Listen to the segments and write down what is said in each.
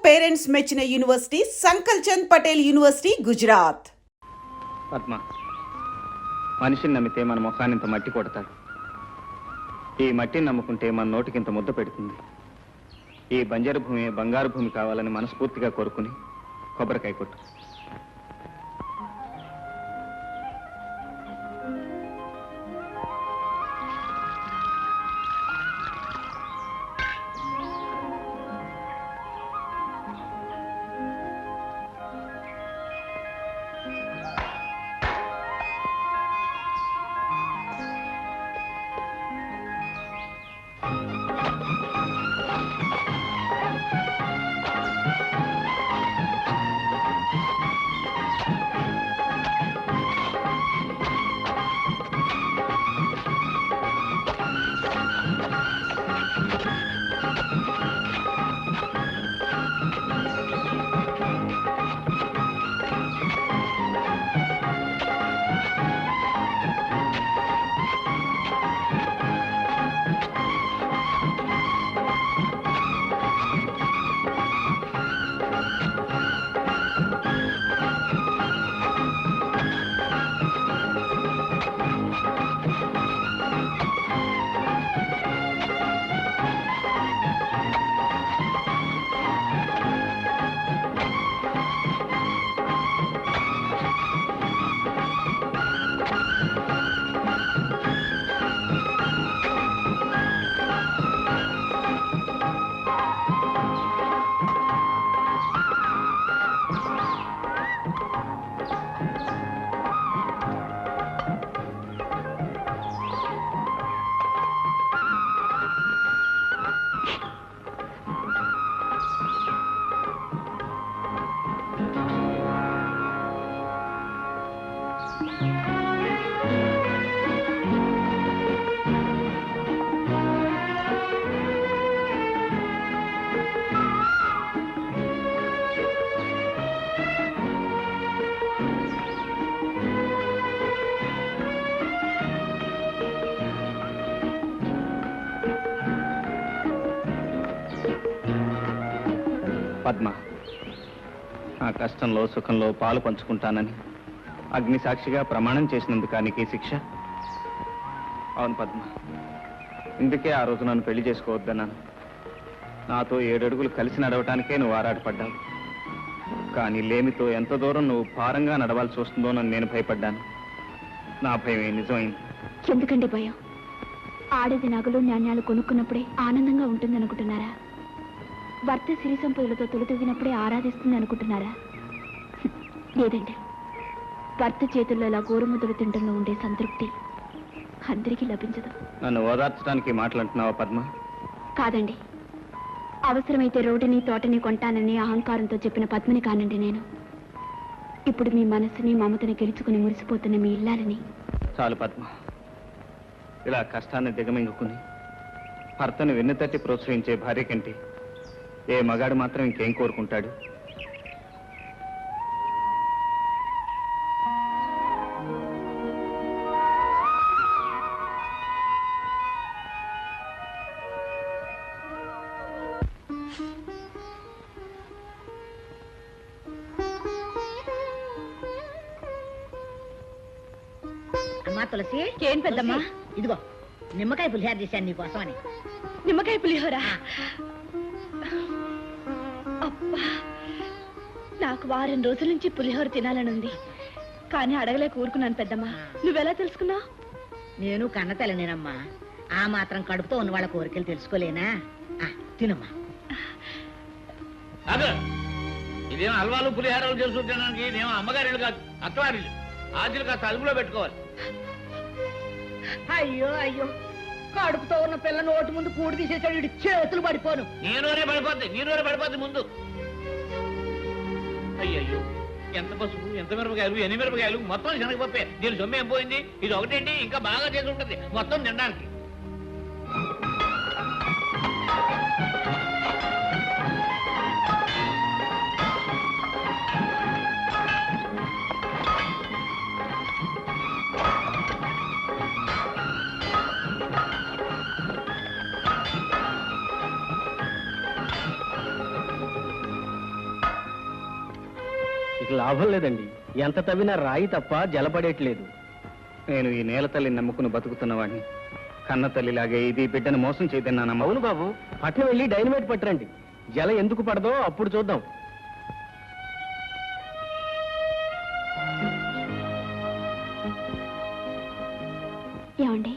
Parents మెచ్చిన university సంకల్ Chand Patel university Gujarat. Padma, మనిషిని నమ్మితే మన ముఖాన్ని ఇంత మట్టి కొడతాడు. ఈ మట్టిని నమ్ముకుంటే మన నోటికి ఇంత ముద్ద పెడుతుంది. ఈ బంజరు భూమి బంగారు భూమి కావాలని మనస్ఫూర్తిగా కోరుకుని కొబ్బరికాయ కొట్టు. పద్మ, నా కష్టంలో సుఖంలో పాలు పంచుకుంటానని అగ్ని సాక్షిగా ప్రమాణం చేసినందుకు నీకు శిక్ష. అవును పద్మ, ఇందుకే ఆ రోజు నన్ను పెళ్లి చేసుకోవద్దన్నాను. నాతో 7 అడుగులు కలిసి నడవటానికే నువ్వు ఆరాటపడ్డావు. కానీ లేమితో ఎంత దూరం నువ్వు భారంగా నడవాల్సి వస్తుందోనని నేను భయపడ్డాను. నా భయం నిజమైంది. ఎందుకండి భయం? ఆడది నగలు నాణ్యాలు కొనుక్కున్నప్పుడే ఆనందంగా ఉంటుందనుకుంటున్నారా? భర్త సిరి సంపదలతో తొలితూగినప్పుడే ఆరాధిస్తుంది అనుకుంటున్నారా? లేదండి, భర్త చేతుల్లో ఇలా గోరుముద్దలు తింటంలో ఉండే సంతృప్తి అందరికీ లభించదు. నన్ను ఓదార్చడానికి మాట్లాడుతున్నావా పద్మ? కాదండి, అవసరమైతే రోడ్డుని తోటని కొంటానని అహంకారంతో చెప్పిన పద్మని కానండి నేను. ఇప్పుడు మీ మనసుని మమతని గెలుచుకుని మురిసిపోతున్న మీ ఇల్లాలని. చాలు పద్మ, ఇలా కష్టాన్ని దిగమింగుకుని భర్తను వెన్నుతట్టి ప్రోత్సహించే భార్య కంటే ఏ మగాడు మాత్రం ఇంకేం కోరుకుంటాడు? అమ్మా తులసి, ఏం పెద్దమ్మా? ఇదిగో నిమ్మకాయ పులిహోర చేశాను నీకోసమని. నిమ్మకాయ పులిహోరా? అబ్బా, నాకు వారం రోజుల నుంచి పులిహోర తినాలని ఉంది, కానీ అడగలేక ఊరుకున్నాను పెద్దమ్మా. నువ్వెలా తెలుసుకున్నావు? నేను కన్న తల్లినేనమ్మా. ఆ మాత్రం కడుపుతో ఉన్న వాళ్ళ కోరికలు తెలుసుకోలేనా? తినమ్మా. ఇదేమో అల్వాలు పులిహారాలు చేసుకుంటానికి ఇదేమో అమ్మగారిళ్ళు కాదు, అత్తవారిళ్ళు. ఆజులు కాస్త అదుపులో పెట్టుకోవాలి. అయ్యో అయ్యో, కడుపుతో ఉన్న పిల్ల నోటి ముందు కూడి తీసేసాడు, ఇటు చేతులు పడిపోను. నీనోరే పడిపోద్ది ముందు. అయ్యయ్యో, ఎంత పసుపు, ఎంత మిరపకాయలు, ఎన్ని మిరపకాయలు, మొత్తం శనగపప్పే. దీని సొమ్ము ఏం పోయింది? ఇది ఒకటేంటి, ఇంకా బాగా చేసి ఉంటుంది మొత్తం తినడానికి. ఇక లాభం లేదండి. ఎంత తవ్వినా రాయి తప్ప జలపడేట్లేదు. నేను ఈ నేల తల్లిని నమ్ముకుని బతుకుతున్నవాడిని. కన్న తల్లిలాగే ఇది బిడ్డను మోసం చేయదన్నానమ్మా. అవును బాబు, పట్నం వెళ్ళి డైనమైట్ పట్టరండి. జల ఎందుకు పడదో అప్పుడు చూద్దాం. ఏమండి?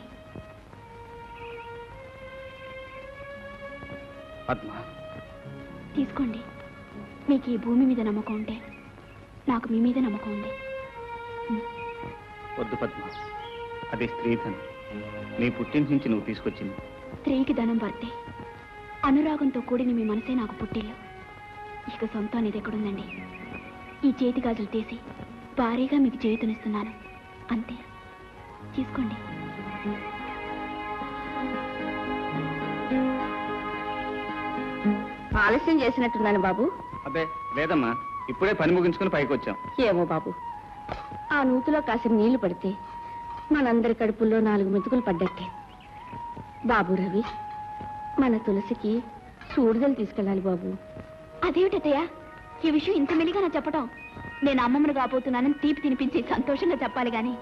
పద్మ, తీసుకోండి. మీకు ఈ భూమి మీద నమ్మకం ఉంటే నాకు మీ మీద నమ్మకం ఉంది. వద్దు పద్మ, అది స్త్రీధనం. నీ పుట్టింటి నుంచి నువ్వు తీసుకొచ్చింది. స్త్రీకి ధనం పడితే అనురాగంతో కూడిన మీ మనసే నాకు పుట్టిల్లు. ఇక సొంతం అనేది ఎక్కడుందండి? ఈ చేతి గాజులు తీసి భారీగా మీకు చేతునిస్తున్నాను, అంతే. తీసుకోండి. ఆలస్యం చేసినట్టున్నాను బాబు. అబ్బే లేదమ్మా, ఇప్పుడే పని ముగించుకుని పైకి వచ్చాం. ఏమో బాబు, ఆ నూతిలో కాసిన నీళ్లు పడితే మనందరి కడుపుల్లో 4 మెతుకులు పడ్డట్టే. బాబు రవి, మన తులసికి సూడిదలు తీసుకెళ్ళాలి బాబు. అదేమిటయ్యా ఈ విషయం ఇంత మెలిగా నా చెప్పటం? నేను అమ్మమ్మను కాబోతున్నానని తీపి తినిపించి సంతోషంగా చెప్పాలి గాని.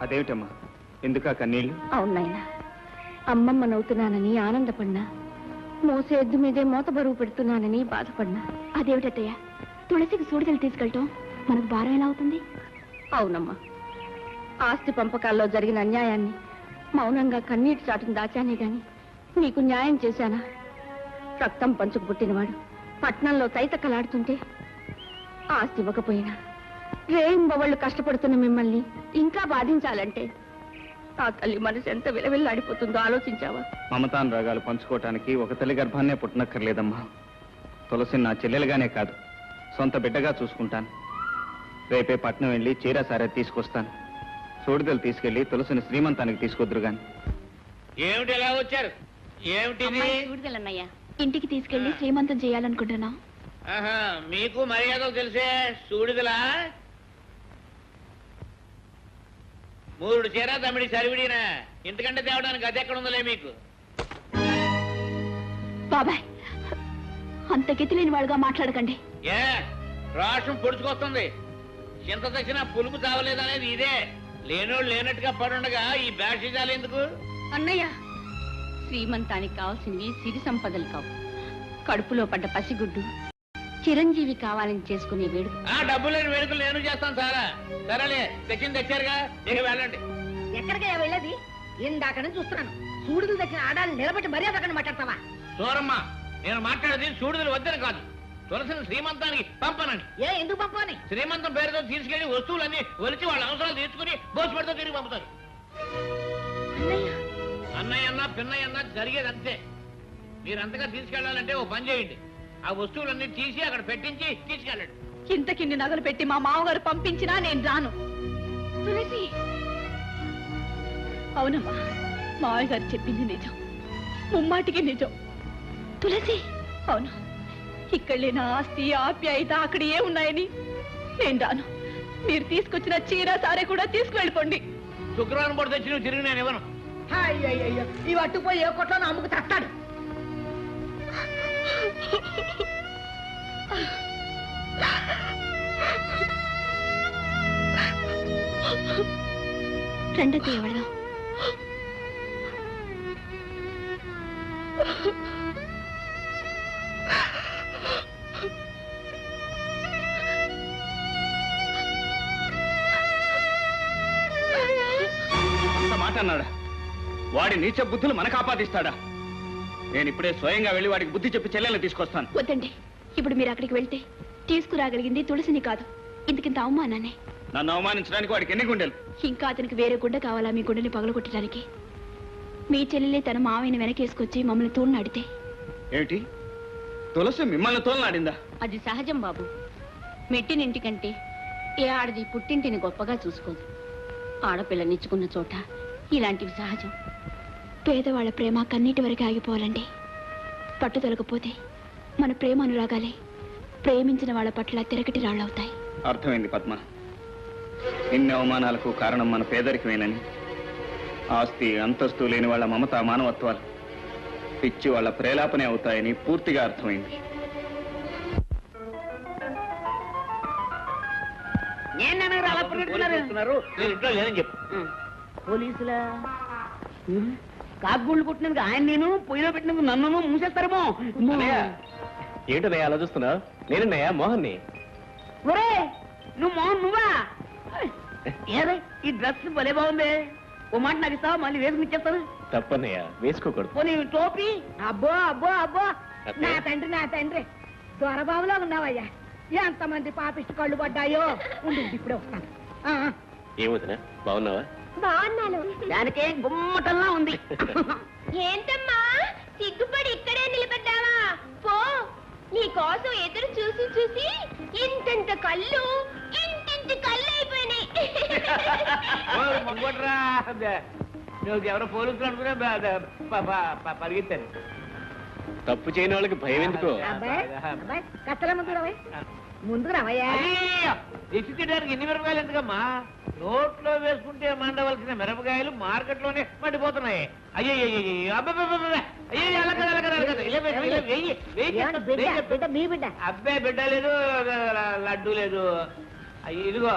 అదేమిటమ్మా, ఎందుకా కన్నీళ్ళు? అవును నాయనా, అమ్మమ్మనవుతున్నానని ఆనందపడినా, మోసే ఎద్దు మీదే మోత బరువు పెడుతున్నానని బాధపడినా. అదేమిటయ్యా తులసికి సూడిదలు తీసుకెళ్ళటం మనకు భారం ఎలా అవుతుంది? అవునమ్మా, ఆస్తి పంపకాల్లో జరిగిన అన్యాయాన్ని మౌనంగా కన్నీటి చాటును దాచానే గాని నీకు న్యాయం చేశానా? రక్తం పంచుకు పుట్టినవాడు పట్నంలో తైతక్కలాడుతుంటే ఆస్తి ఇవ్వకపోయినా రేయింబవళ్ళు కష్టపడుతున్న మిమ్మల్ని ఇంకా బాధించాలంటే ఆ తల్లి మనసు ఎంత విలవిల్లాడిపోతుందో ఆలోచించావా? మమతానురాగాలు పంచుకోవటానికి ఒక తల్లి గర్భాన్నే పుట్టనక్కర్లేదమ్మా. తులసిని నా చెల్లెలుగానే కాదు, సొంత బిడ్డగా చూసుకుంటాను. రేపే పట్నం వెళ్ళి చీర సారే తీసుకొస్తాను. సూడిదలు తీసుకెళ్లి తులసిని శ్రీమంతానికి తీసుకొద్దురు గాని. ఏమిటి ఎలా వచ్చారు? ఏమిటిది? సూడిదలన్నయ్యా. ఇంటికి తీసుకెళ్లి శ్రీమంతం చేయాలనుకుంటున్నా. ఆహా, మీకు మర్యాదలు తెలిసే సూడిదలా? 3 చీర తమిడి సరివిడినా, ఇంతకంటే తేవడానికి అది ఎక్కడ ఉందలే మీకు. బాబాయ్, అంత గతి లేని వాడుగా మాట్లాడకండి. ఏ రాష్ట్రం పొడుచుకొస్తుంది. చింత తెచ్చినా పులుపు తావలేదనేది ఇదే. లేనోళ్ళు లేనట్టుగా పడుండగా ఈ బ్యాషిజాలు ఎందుకు? అన్నయ్య, శ్రీమంతానికి కావాల్సింది సిరి సంపదలు కావు, కడుపులో పడ్డ పసిగుడ్డు చిరంజీవి కావాలని చేసుకునే వేడుక. ఆ డబ్బు లేని వేడుకలు నేను చేస్తాను సారా. సరేలే, తెచ్చింది తెచ్చారుగా, ఇక వెళ్ళండి. ఎక్కడికే వెళ్ళేది? ఇందాక నుంచి చూస్తున్నాను. సూడులు తెచ్చిన ఆడాలు నిలబెట్టి మర్యాద అక్కడ మాట్లాడతావా? చూరమ్మా, నేను మాట్లాడేది సూడుదలు వద్దని కాదు, తులసిని శ్రీమంతానికి పంపనండి. ఎందుకు పంపని? శ్రీమంతం పేరుతో తీసుకెళ్లి వస్తువులన్నీ ఒలిచి వాళ్ళ అవసరాలు తీర్చుకుని భోజపడితో తిరిగి పంపుతారు. అన్నయ్య అన్నా పిన్నయ్య అన్నా జరిగేది అంతే. మీరంతగా తీసుకెళ్లాలంటే ఓ పని చేయండి, ఆ వస్తువులన్నీ తీసి అక్కడ పెట్టించి తీసుకెళ్ళండి. ఇంతకిన్ని నగలు పెట్టి మా మామగారు పంపించినా నేను రాను. తులసి, అవునమ్మా, మావయ్య గారు చెప్పింది నిజం, ముమ్మాటికి నిజం. తులసి, అవును, ఇక్కడ లేని ఆస్తి ఆప్యాయత అక్కడ ఏ ఉన్నాయని నేను రాను. మీరు తీసుకొచ్చిన చీర సారే కూడా తీసుకువెళ్ళిపోండి. శుక్రవారం పూట తెచ్చి నువ్వు తిరిగి నేను ఇవ్వను. అయ్యో, ఇవి అట్టుపోయి ఏ కొట్లో అమ్ముకు తస్తాడు. రెండో ఎవడదాం. అంత మాట అన్నాడా? వాడి నీచ బుద్ధులు మనకు ఆపాదిస్తాడా? నేను ఇప్పుడే స్వయంగా వెళ్ళి వాడికి బుద్ధి చెప్పి చెల్లెల్ని తీసుకొస్తాను. వద్దండి, ఇప్పుడు మీరు అక్కడికి వెళ్తే తీసుకురాగలిగింది తులసిని కాదు, ఇంతకింత అవమానాన్ని. నన్ను అవమానించడానికి వాడికి ఎన్ని గుండెలు? ఇంకా అతనికి వేరే గుండె కావాలా మీ గుండెని పగలగొట్టడానికి? మీ చెల్లెలే తన మావయ్యని వెనకేసుకొచ్చి మమ్మల్ని తోడునాడితే? ఏమిటి, తులసి మిమ్మల్ని తోలనాడిందా? అది సహజం బాబు. మెట్టినింటికంటే ఏ ఆడది పుట్టింటిని గొప్పగా చూసుకోదు. ఆడపిల్లనిచ్చుకున్న చోట ఇలాంటివి సహజం. పేదవాళ్ళ ప్రేమ కన్నీటి వరకు ఆగిపోవాలండి. పట్టుదలకపోతే మన ప్రేమ అనురాగాలే ప్రేమించిన వాళ్ళ పట్ల తిరగటి రాళ్ళవుతాయి. అర్థమైంది పద్మ, ఇన్ని అవమానాలకు కారణం మన పేదరికమేనని. ఆస్తి అంతస్తు లేని వాళ్ళ మమత మానవత్వాలు పిచ్చి వాళ్ళ ప్రేలాపనే అవుతాయని పూర్తిగా అర్థమైంది. ఏంటన్నారు అలా పరిగెడుతున్నారు? నేను ఇంట్లో లేదని చెప్పు. పోలీసులా కాకుగూళ్ళు కొట్టినందుకు ఆయన నేను పొయ్యిలో పెట్టినందుకు నన్ను మూసేస్తారేమో. ఏంటన్నయ్య అలా చూస్తున్నావు? నేనన్నయ్య మోహన్ని. ఒరే నువ్వు మోహన్ నువ్వా? ఏరే ఈ డ్రెస్ భలే బాగుంది. ఓ మాట నాకు ఇస్తావా? మళ్ళీ వేసుకుని ఇచ్చేస్తాను. తప్పన్నయ్య, వేసుకోకూడదు. పోనీ టోపీ. అబ్బో అబ్బో అబ్బో నా తండ్రి దొరబాబులో ఉన్నావయ్యా. ఎంతమంది పాపిష్టి కళ్ళు పడ్డాయో. ఉండు ఇప్పుడే వస్తాను. ఏమవుతున్నా, బాగున్నావా? బాగున్నాను. దానికే గుమ్మటల్లా ఉంది. ఏంటమ్మా సిగ్గుపడి ఇక్కడే నిలబడ్డావా? పో, నీ కోసం ఎదురు చూసి చూసి ఇంటింటి కళ్ళు అయిపోయినాయి. నువ్వు ఎవరో పోలీసులు అనుకునే పరిగెత్తాను. తప్పు చేయని వాళ్ళకి భయం ఎందుకో? అబ్బాయి కత్తల ముందుకు రావయ్యా. తెచ్చిడానికి ఎన్ని మిరపకాయలు ఎందుకమ్మా? నోట్లో వేసుకుంటే మండవలసిన మిరపకాయలు మార్కెట్లోనే మండిపోతున్నాయి. అయ్యో మీ బిడ్డ అబ్బాయి బిడ్డ లేదు, లడ్డు లేదు. అయ్యి ఇదిగో,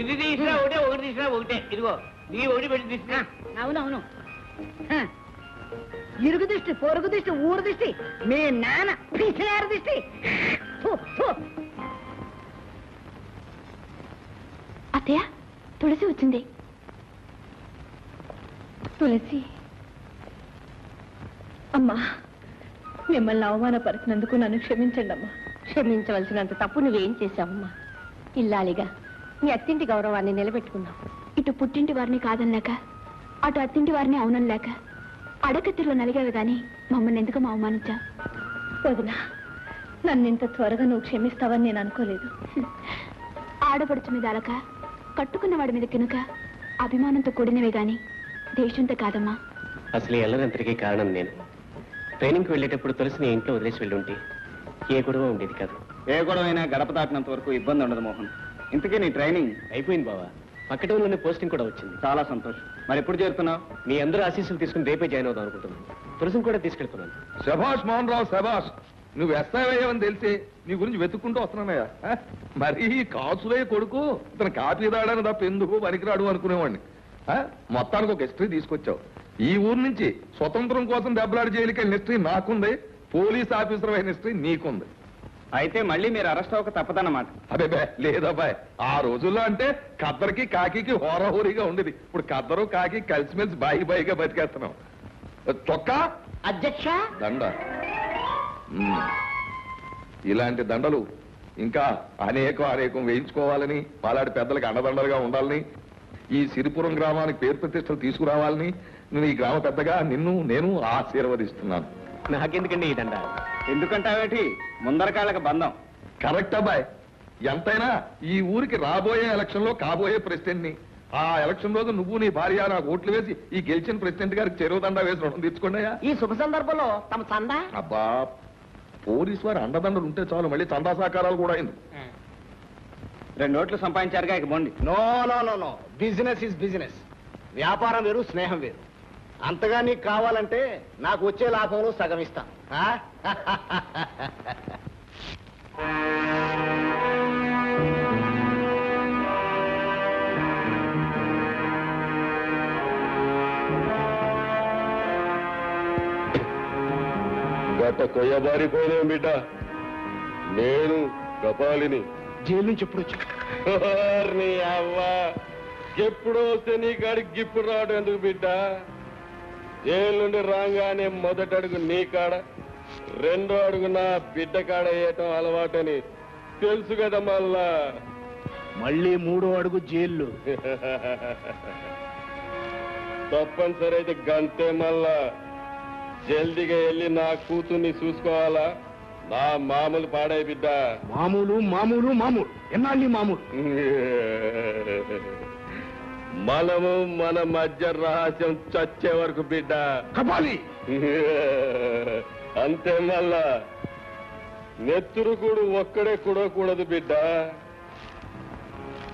ఇది తీసినా ఒకటే, ఒకటి తీసినా ఒకటే. ఇదిగో నీ ఒకటి పెట్టి తీసినా. అవునవును. ఇరుగు దిష్టి, పొరుగు దిష్టి, ఊరు దిష్టి, మీ నాన్న పిచ్చినారు దిష్టి. అత్తయ్య, తులసి వచ్చింది. తులసి అమ్మా, మిమ్మల్ని అవమానపరిచినందుకు నన్ను క్షమించండి అమ్మా. క్షమించవలసినంత తప్పు నువ్వేం చేశావమ్మా? ఇల్లాలిగా నీ అత్తింటి గౌరవాన్ని నిలబెట్టుకున్నావు. ఇటు పుట్టింటి వారిని కాదనలేక, అటు అత్తింటి వారిని అవునలేక అడకత్తిలో నలిగావి గాని మమ్మల్ని ఎందుకు అవమానించా? వదినా, నన్ను ఇంత త్వరగా నువ్వు క్షమిస్తావని నేను అనుకోలేదు. ఆడపడుచు మీద అలక, కట్టుకున్న వాడి మీద కినుక అభిమానంతో కూడినవే గాని దేశంతో కాదమ్మా. అసలు ఎల్లరంతటికీ కారణం నేను. ట్రైనింగ్కి వెళ్ళేటప్పుడు తులసిని ఇంట్లో వదిలేసి వెళ్ళుంటే ఏ గొడవ ఉండేది కాదు. ఏ గొడవైనా గడప దాటినంత వరకు ఇబ్బంది ఉండదు మోహన్. ఇంతకీ నీ ట్రైనింగ్ అయిపోయింది బావా. పక్క టౌన్లోనే పోస్టింగ్ కూడా వచ్చింది. చాలా సంతోషం. మరి ఎప్పుడు చేరుతున్నావు? మీ అందరూ ఆశీస్సులు తీసుకుని రేపే జాయిన్ అవుదాం అనుకుంటున్నాను. తులసిని కూడా తీసుకెళ్తున్నాను. శభాష్ మోహన్ రావు, శభాష్. నువ్వు ఎస్తావయ్యావని తెలిసి నీ గురించి వెతుక్కుంటూ వస్తున్నానయ్యా. మరి కాసులయ్య కొడుకు ఇతను కాపీ దాడని తప్ప ఎందుకు పనికిరాడు అనుకునేవాడిని. మొత్తానికి ఒక హిస్టరీ తీసుకొచ్చావు. ఈ ఊరు నుంచి స్వతంత్రం కోసం దెబ్బలాడి జైలుకి వెళ్ళిన హిస్టరీ నాకుంది, పోలీస్ ఆఫీసర్ అయిన హిస్టరీ నీకుంది. అయితే మళ్ళీ మీరు అరెస్ట్ అవ్వక తప్పదన్నమాట. అదే లేదబ్బాయ్, ఆ రోజుల్లో అంటే కద్దరికి కాకి హోరాహోరీగా ఉండేది. ఇప్పుడు కద్దరు కాకి కలిసిమెలిసి బాయిగా బతికేస్తున్నాం. చొక్కా అధ్యక్ష దండ. ఇలాంటి దండలు ఇంకా అనేకం వేయించుకోవాలని, మాలాంటి పెద్దలకు అండదండలుగా ఉండాలని, ఈ సిరిపురం గ్రామానికి పేరు ప్రతిష్టలు తీసుకురావాలని నేను ఈ గ్రామ పెద్దగా నేను ఆశీర్వదిస్తున్నాను. నాకెందుకండి ఈ దండ? ఎందుకంటావేటి? ముందర కాళ్ళకి బంధం. కరెక్ట్ అబ్బాయి. ఎంతైనా ఈ ఊరికి రాబోయే ఎలక్షన్ లో కాబోయే ప్రెసిడెంట్ ని. ఆ ఎలక్షన్ రోజు నువ్వు నీ భార్య నాకు ఓట్లు వేసి ఈ గెలిచిన ప్రెసిడెంట్ గారికి చెరువు దండ వేసి రుణం తీర్చుకోండియా. ఈ శుభ సందర్భంలో తమ చందా. అబ్బా, పోలీసు వారి అండదండలు ఉంటే చాలు, మళ్ళీ చందా సహకారాలు కూడా అయింది. 2 ఓట్లు సంపాదించారుగా, ఇక బోండి. No business is business. వ్యాపారం వేరు, స్నేహం వేరు. అంతగా నీకు కావాలంటే నాకు వచ్చే లాభంలో సగం ఇస్తా. గత కొయ్యబారిపోయినా బిడ్డ, నేను కపాలిని జైలు నుంచి ఎప్పుడు వచ్చి నీ అవ్వ ఎప్పుడు వస్తే నీ కాడికి గిప్పుడు రావడం ఎందుకు బిడ్డ? జైలు నుండి రాగానే మొదటి అడుగు నీ కాడ, 2వ అడుగు నా బిడ్డ కాడ వేయటం అలవాటని తెలుసు కదా. మళ్ళీ 3వ అడుగు జైలు. తప్పనిసరి అయితే గంతే. మళ్ళా జల్దిగా వెళ్ళి నా కూతుర్ని చూసుకోవాలా. నా మామూలు పాడాయి బిడ్డ. మామూలు ఎన్నాళ్ళు మామూలు? మనము మన మధ్య రహస్యం చచ్చే వరకు బిడ్డ. కపాలి అంతే. మళ్ళా నెత్తురు కూడా ఒక్కడే కూడకూడదు బిడ్డ.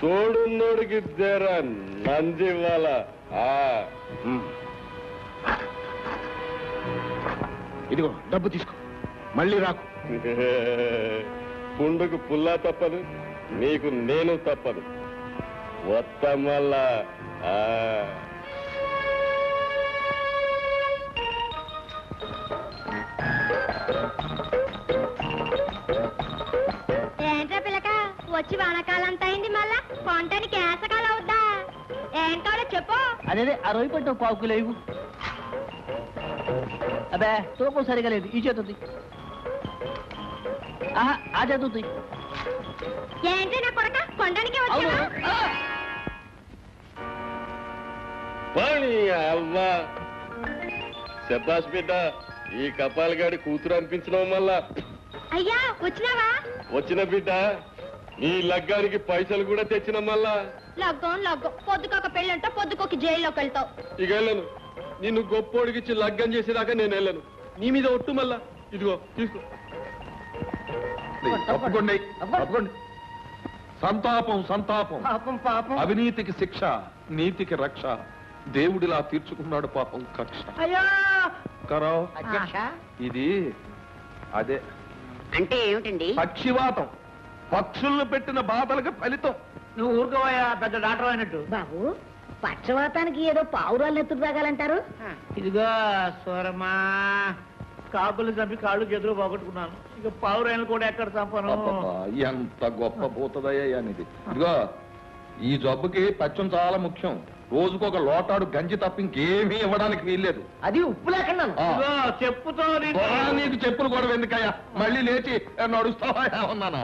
తోడున్నోడికి జర నందివ్వాలా. ఇదిగో డబ్బు తీసుకో, మళ్ళీ రాకు. పుండుకు పుల్లా తప్పదు, నీకు నేను తప్పదు. వత్తమల్లా ఏంట్రా పిల్లక వచ్చి వానకాలంత అయింది మళ్ళా కొంటానికి ఏసకాలం అవుద్దా? ఏం కావాలో చెప్పు. అదే ఆ రొయ్యి పట్టు పావు కిలో ఇవ్వు. అబ్బే తూకం సరిగా లేదు, ఈ చేతుంది. ఆహా ఆ చేతుంది. ఏంటి నా కొడక కొండానికి వచ్చా? అవ్వా శబాష్ బిడ్డ, ఈ కపాలగాడి కూతురు అనిపించడం వల్ల అయ్యా వచ్చినావా? వచ్చిన బిడ్డ, నీ లగ్గానికి పైసలు కూడా తెచ్చిన మళ్ళా. లగ్గం పొద్దుకొక పెళ్ళంట, పొద్దుకొక జైల్లోకి వెళ్తావు. ఇక వెళ్ళను. నిన్ను గొప్పోడికిచ్చి లగ్గం చేసేదాకా నేను వెళ్ళను. నీ మీద ఒట్టు మళ్ళా. ఇదిగో తీసుకో. తప్పకుండా తప్పకుండా. సంతాపం సంతాపం. పాపం. అవినీతికి శిక్ష, నీతికి రక్ష. దేవుడిలా తీర్చుకున్నాడు పాపం కక్ష. అయ్యో కరో ఇది అదే అంటే ఏమిటండి? పక్షివాతం. పక్షులను పెట్టిన బాధలకు ఫలితం. నువ్వు ఊరుకోవా, పెద్ద డాక్టర్ అయినట్టు. బాబు పక్షవాతానికి ఏదో పావురాలు ఎత్తుకు తాగాలంటారు. ఇదిగో సూరమ్మా, కాకులు చంపి కాళ్ళు చేతులు పోగొట్టుకున్నాను. ఇక పావురాయలు కూడా ఎక్కడ చంపను. అబ్బబ్బా, ఎంత గొప్ప పోతుందయ్యా అనేది. ఇదిగో ఈ జబ్బుకి పచ్చం చాలా ముఖ్యం. రోజుకొక లోటాడు గంజి తప్ప ఇంకేమీ ఇవ్వడానికి వీల్లేదు. అది ఉప్పు లేకుండా చెప్పుతో నీకు చెప్పులు కూడా ఎందుకయ్యా? మళ్ళీ లేచి నడుస్తావా ఉన్నానా?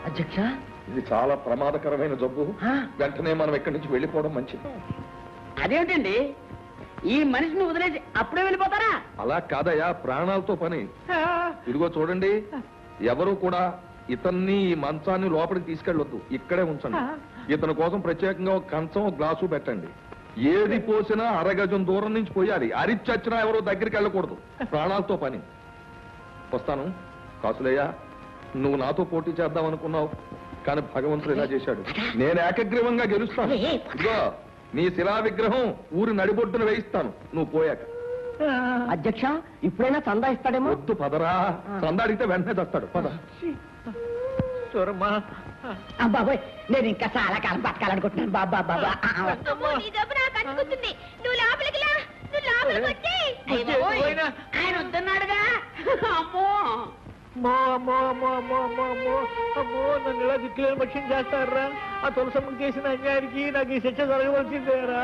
అధ్యక్ష, ఇది చాలా ప్రమాదకరమైన జబ్బు. వెంటనే మనం ఇక్కడి నుంచి వెళ్ళిపోవడం మంచిది. అదేంటండి ఈ మనిషిని వదిలేసి అప్పుడే వెళ్ళిపోతారా? అలా కాదయ్యా, ప్రాణాలతో పని. ఇదిగో చూడండి, ఎవరు కూడా ఇతన్ని ఈ మంచాన్ని లోపలికి తీసుకెళ్ళొద్దు, ఇక్కడే ఉంచండి. ఇతని కోసం ప్రత్యేకంగా ఒక కంచం, ఒక గ్లాసు పెట్టండి. ఏది పోసినా అరగజం దూరం నుంచి పోయాలి. అరిచచ్చినా ఎవరో దగ్గరికి వెళ్ళకూడదు. ప్రాణాలతో పని. వస్తాను. కాసులయ్య, నువ్వు నాతో పోటీ చేద్దాం అనుకున్నావు, కానీ భగవంతుడు ఇలా చేశాడు. నేను ఏకగ్రీవంగా గెలుస్తాను. ఇదిగో నీ శిలా విగ్రహం ఊరి నడిబొడ్డున వేయిస్తాను నువ్వు పోయాక. అధ్యక్ష, ఇప్పుడైనా చందా ఇస్తాడేమో. వద్దు పదరా, చందా అడిగితే వెంటనే తెస్తాడు. పద. చూరమ్మా, బాబాయ్ నేను ఇంకా చాలా కాలం బతకాలనుకుంటున్నాను. బాబా బాబా నీ జబ్బు నాకు అంటుకుంటుంది. నువ్వు లోపలికి లా, నువ్వు లోపలికి వచ్చి. ఆయన వద్దన్నాడుగా. అమ్మో అమ్మో అమ్మో అమ్మో అమ్మో అమ్మో అమ్మో అమ్మో, నన్ను ఇలా దిక్కులేని పక్షం చేస్తారా? ఆ తులసమ్మకి చేసిన అన్యాయానికి నాకు ఈ శిక్ష జరగవలసిందేరా.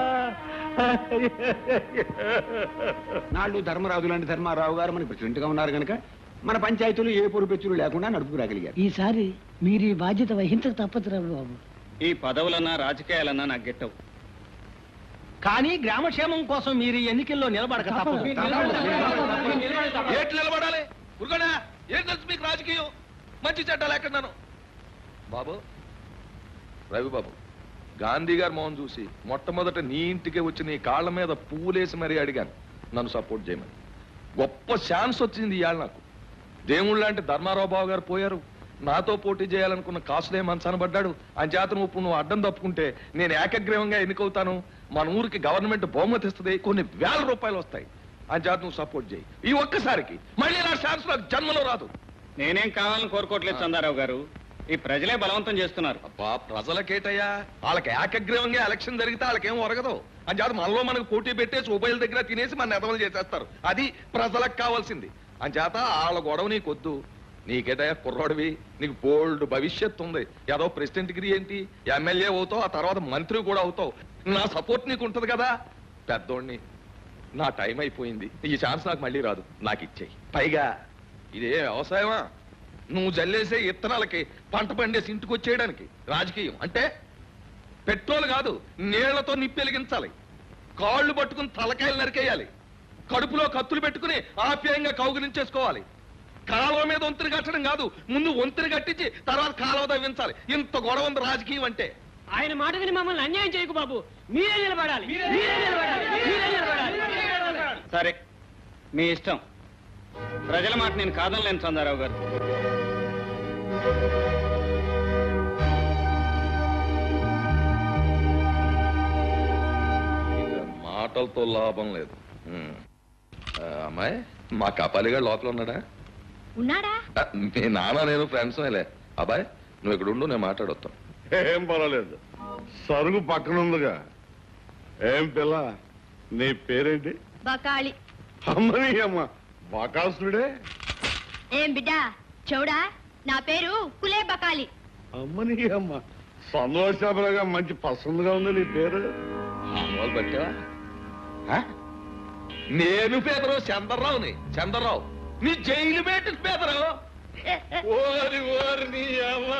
నాళ్ళు ధర్మరాజు లాంటి ధర్మారావు గారు మన ప్రెసిడెంట్ గా ఉన్నారు కనుక మన పంచాయతీలు ఏ పొరుపెచ్చులు లేకుండా నడుపుకురాగలిగారు. ఈసారి మీరు ఈ బాధ్యత వహించక తప్పదురావు బాబు. ఈ పదవులన్నా రాజకీయాలన్నా నాకు గెట్టవు. కానీ గ్రామక్షేమం కోసం మీరు ఈ ఎన్నికల్లో నిలబడక తప్పదు. ఏట్లు నిలబడాలి? ఉరుగడా, ఏం తెలుసు మీకు రాజకీయం? మంచి చట్టాలు ఎక్కడున్నాను? బాబు, రవిబాబు, గాంధీ గారు మోహన్ చూసి మొట్టమొదట నీ ఇంటికి వచ్చి నీ కాళ్ళ మీద పువ్వులేసి మరీ అడిగాను నన్ను సపోర్ట్ చేయమని. గొప్ప ఛాన్స్ వచ్చింది ఇవాళ నాకు. దేవుళ్ళ లాంటి ధర్మారావు బాబు గారు పోయారు. నాతో పోటీ చేయాలనుకున్న కాసులే మంచాన పడ్డాడు. అంచేత నువ్వు అడ్డం తప్పుకుంటే నేను ఏకగ్రీవంగా ఎన్నికవుతాను. మన ఊరికి గవర్నమెంట్ బహుమతి ఇస్తుంది, కొన్ని వేల రూపాయలు వస్తాయి. అంచేత నువ్వు సపోర్ట్ చేయి. ఈ ఒక్కసారికి మళ్ళీ నా ఛాన్స్ నాకు జన్మలో రాదు. నేనేం కావాలని కోరుకోవట్లేదు చందారావు గారు, ఈ ప్రజలే బలవంతం చేస్తున్నారు. అబ్బా, ప్రజలకేటయ్యా? వాళ్ళకి ఏకగ్రీవంగా ఎలక్షన్ జరిగితే వాళ్ళకేం ఒరగదు. అంచేత మనలో మనకు పోటీ పెట్టేసి ఉభయల దగ్గర తినేసి మన ఎదవలు చేసేస్తారు. అది ప్రజలకు కావాల్సింది. అంచేత వాళ్ళ గొడవ నీకొద్దు. నీకేటయ్యా కుర్రోడివి, నీకు బోల్డ్ భవిష్యత్తు ఉంది. ఏదో ప్రెసిడెంట్ డిగ్రీ ఏంటి, ఎమ్మెల్యే అవుతావు, ఆ తర్వాత మంత్రి కూడా అవుతావు. నా సపోర్ట్ నీకు ఉంటది కదా. పెద్దోడిని, నా టైం అయిపోయింది. ఈ ఛాన్స్ నాకు మళ్ళీ రాదు. నాకు ఇచ్చేయి. పైగా ఇదే వ్యవసాయమా? నువ్వు జల్లేసే ఇత్తనాలకి పంట పండేసి ఇంటికి వచ్చేయడానికి రాజకీయం అంటే పెట్రోల్ కాదు, నీళ్లతో నిప్పెలిగించాలి. కాళ్ళు పట్టుకుని తలకాయలు నరికేయాలి. కడుపులో కత్తులు పెట్టుకుని ఆప్యాయంగా కౌగిలించేసుకోవాలి. కాలువ మీద వంతుని కట్టడం కాదు, ముందు వంతుని కట్టించి తర్వాత కాలువ తవ్వించాలి. ఇంత గొడవ ఉంది రాజకీయం అంటే. ఆయన మాట విని మమ్మల్ని అన్యాయం చేయకు బాబు. మీరే నిలబడాలి. సరే, మీ ఇష్టం. ప్రజల మాట నేను కాదనలేను చందారావు గారు. మాటలతో లాభం లేదు. అమ్మాయి మా కపాలిగా లోపల ఉన్నాడా? ఉన్నాడా? మీ నాన్న నేను ఫ్రెండ్స్ అబ్బాయి నువ్వు ఇక్కడ ఉండు, నేను మాట్లాడొస్తాను. ఏం పర్వాలేదు, సరుగు పక్కన ఉందిగా. ఏం పిల్ల, నీ పేరేంటి? బకాళి. అమ్మని అమ్మ బకాసుడే. ఏం బిడ్డా చౌడా, నా పేరు కులే బకాలి. అమ్మని అమ్మ సంతోషాపరగా మంచి పసందుగా ఉంది నీ పేరు. మొదలు పెట్టావా? నేను పేదరావు చంద్రరావుని. చంద్రరావు నీ జైలు పెట్టిన పేదరావు. ఓరి ఓరి నీ అమ్మ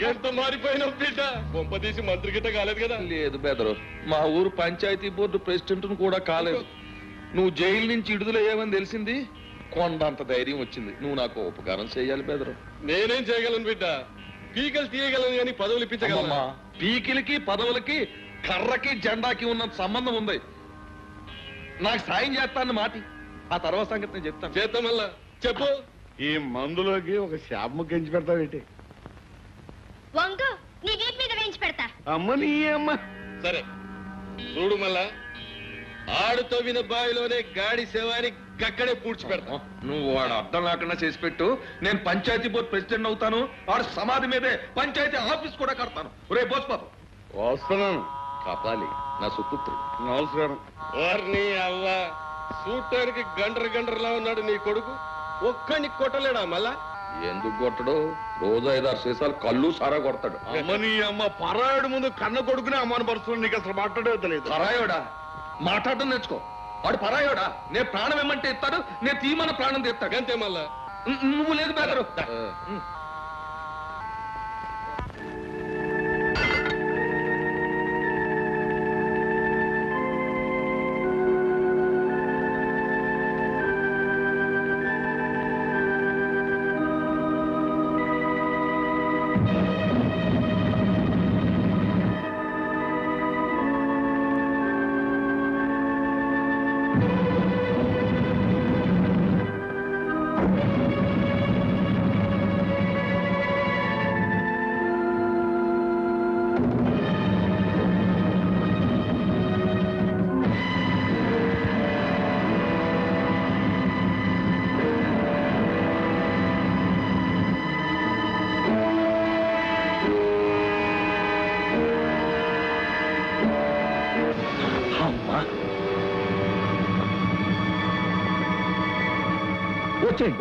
ఎంత మారిపోయిన బిడ్డ. గొప్ప తీసి మంత్రి గిట్ట కాలేదు కదా? లేదు బెదరు, మా ఊరు పంచాయతీ బోర్డు ప్రెసిడెంట్ కూడా కాలేదు. నువ్వు జైలు నుంచి విడుదలయ్యావని తెలిసింది, కొండంత ధైర్యం వచ్చింది. నువ్వు నాకు ఉపకారం చేయాలి బెదరు. నేనేం చేయగలను బిడ్డ? పీకలు తీయగలను కానీ పదవులు ఇప్పించగలమా? పీకిలకి పదవులకి కర్రకి జెండాకి ఉన్న సంబంధం ఉంది. నాకు సాయం చేస్తాను మాటి, ఆ తర్వాత సంగతి నేను చెప్తాను. చేద్దాం మళ్ళా చెప్పు. ఈ మందులోకి ఒక శాపము కెంచి పెడతావేంటి? వంగు నీ వీపు మీద వేయించి పెడతా. అమ్మ నీ అమ్మ. సరే చూడు మళ్ళా, ఆడుతో విన బావిలోనే గాడి సేవాని గక్కడే పూడ్చి పెడతా. నువ్వు వాడు అర్థం లేకుండా చేసి పెట్టు. నేను పంచాయతీ బోర్డు ప్రెసిడెంట్ అవుతాను. వాడు సమాధి మీదే పంచాయతీ ఆఫీస్ కూడా కడతాను. రే బోస్పాపం వస్తున్నాను. కపాలి నా సుపుత్రుడు. నమస్కారం. వారిని అవ్వ చూడటానికి గండ్రలా ఉన్నాడు నీ కొడుకు. ఒక్కడిని కొట్టలేడా మళ్ళా? ఎందుకు కొట్టడు? రోజు 5-6 సీసాలు కళ్ళు సారా కొడతాడు. అమ్మని అమ్మ పరాయుడు ముందు కన్న కొడుకునే అమ్మని పరుస్తున్నాడు. నీకు అసలు మాట్లాడే తెలియదు. పరాయోడా? మాట్లాడటం నేర్చుకో. వాడు పరాయోడా? నేను ప్రాణం ఏమంటే ఇస్తాడు, నేను తీయమన్న ప్రాణం తీస్తాడు. అంతే మళ్ళా. నువ్వు లేదు బెదరు.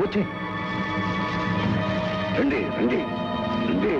వచ్చే రండి రండి రండి.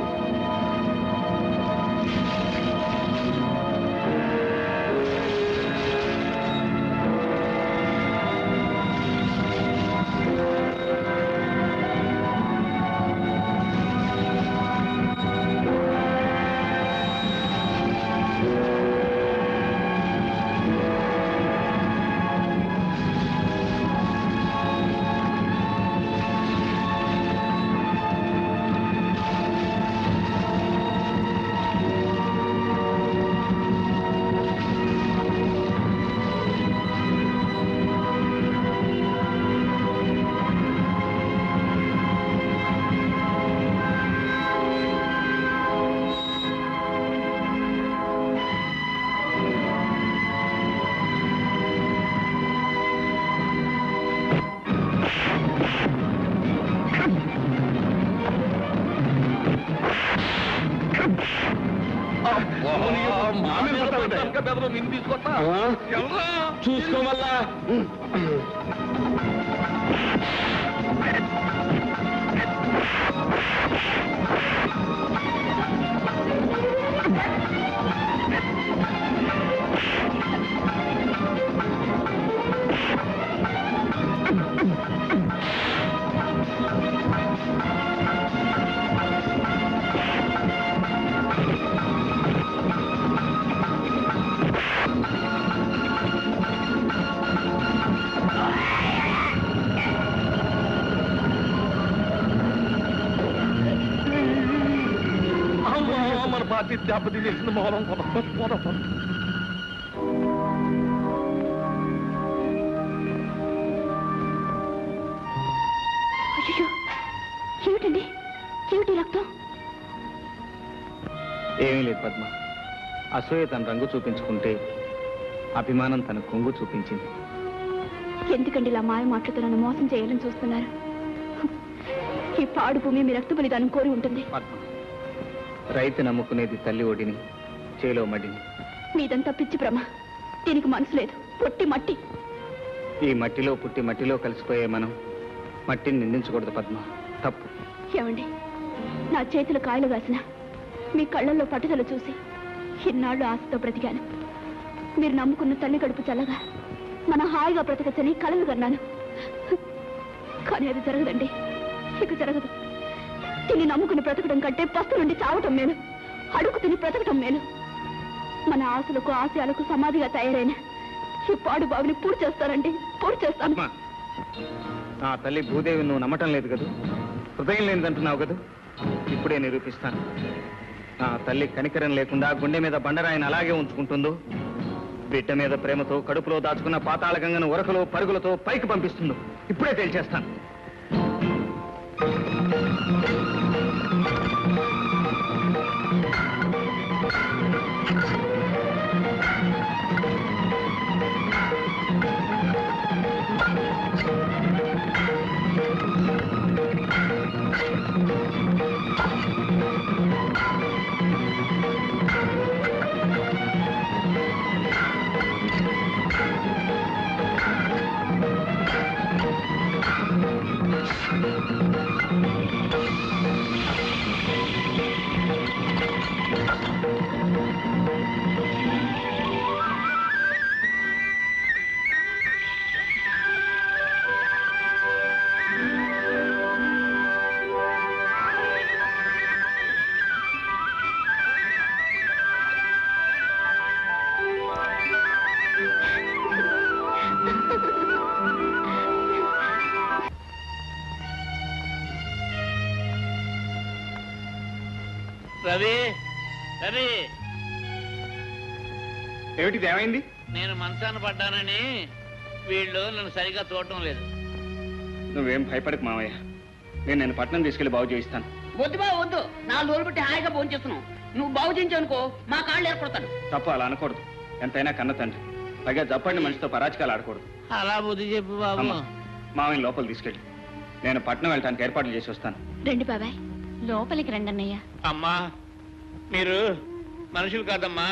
నిన్ను తీసుకొస్తా చూసుకోమల్లా. మన పార్టీ దెబ్బతి చేసిన మోహనం పోదాం. ఏమిటండి, ఏమిటి రక్తం? ఏమీ లేదు పద్మ. అసూయ తన రంగు చూపించుకుంటే అభిమానం తన కొంగు చూపించింది. ఎందుకండి ఇలా మాయ మాటలతో నన్ను మోసం చేయాలని చూస్తున్నారు? ఈ పాడు భూమి మీ రక్త బలిదానం కోరి ఉంటుంది. పద్మ, రైతు నమ్ముకునేది తల్లి ఒడిని, చేలో మడిని. మీదంతా పిచ్చి భ్రమ. దీనికి మనసు లేదు, పొట్టి మట్టి. ఈ మట్టిలో పుట్టి మట్టిలో కలిసిపోయే మనం మట్టిని నిందించకూడదు పద్మ, తప్పు. ఏమండి, నా చేతులు కాయలు కాసిన మీ కళ్ళల్లో పట్టుదల చూసి ఇన్నాళ్ళు ఆశతో బ్రతికాను. మీరు నమ్ముకున్న తల్లి గడుపు చల్లగా మన హాయిగా బ్రతకచ్చని కలలు కన్నాను. కానీ అది జరగదండి, ఇక జరగదు. తిని నమ్ముకుని బ్రతకడం కంటే పస్తు నుండి చావటం మేలు, అడుగు తిని బ్రతకటం మేలు. మన ఆశలకు ఆశయాలకు సమాధిగా తయారైన ఈ పాడు బావిని పూర్తి చేస్తానండి, పూర్తి చేస్తాను. నా తల్లి భూదేవి నువ్వు నమ్మటం లేదు కదా, హృదయం లేనిదంటున్నావు కదా. ఇప్పుడే నిరూపిస్తాను. నా తల్లి కనికరం లేకుండా గుండె మీద బండరాయిని అలాగే ఉంచుకుంటుందో, బిడ్డ మీద ప్రేమతో కడుపులో దాచుకున్న పాతాళ గంగను ఉరకలో పరుగులతో పైకి పంపిస్తుందో ఇప్పుడే తేల్చేస్తాను. రవి, రవి, ఏమిటిది, ఏమైంది? నేను మంచాన పడ్డానని వీళ్ళు నన్ను సరిగా చూడటం లేదు. నువ్వేం భయపడకు మావయ్య, నేను పట్నం తీసుకెళ్లి బాగు చేయిస్తాను. వద్దు బాబు వద్దు, 4 రోజులు పెట్టి హాయిగా భోజనం చేస్తున్నావు. నువ్వు బాగు చేయించావు మా కాళ్ళు ఏర్పడతాడు. తప్పు, అలా అనకూడదు. ఎంతైనా కన్న తండ్రి, పైగా జప్పండి మనిషితో పరాచకాలు ఆడకూడదు. అలా బుద్ధి చెప్పు బాబు. మావయ్య లోపల తీసుకెళ్ళి నేను పట్నం వెళ్ళటానికి ఏర్పాట్లు చేసి వస్తాను. రండి బాబాయ్, లోపలికి రండి అన్నయ్య. అమ్మా, మీరు మనుషులు కాదమ్మా,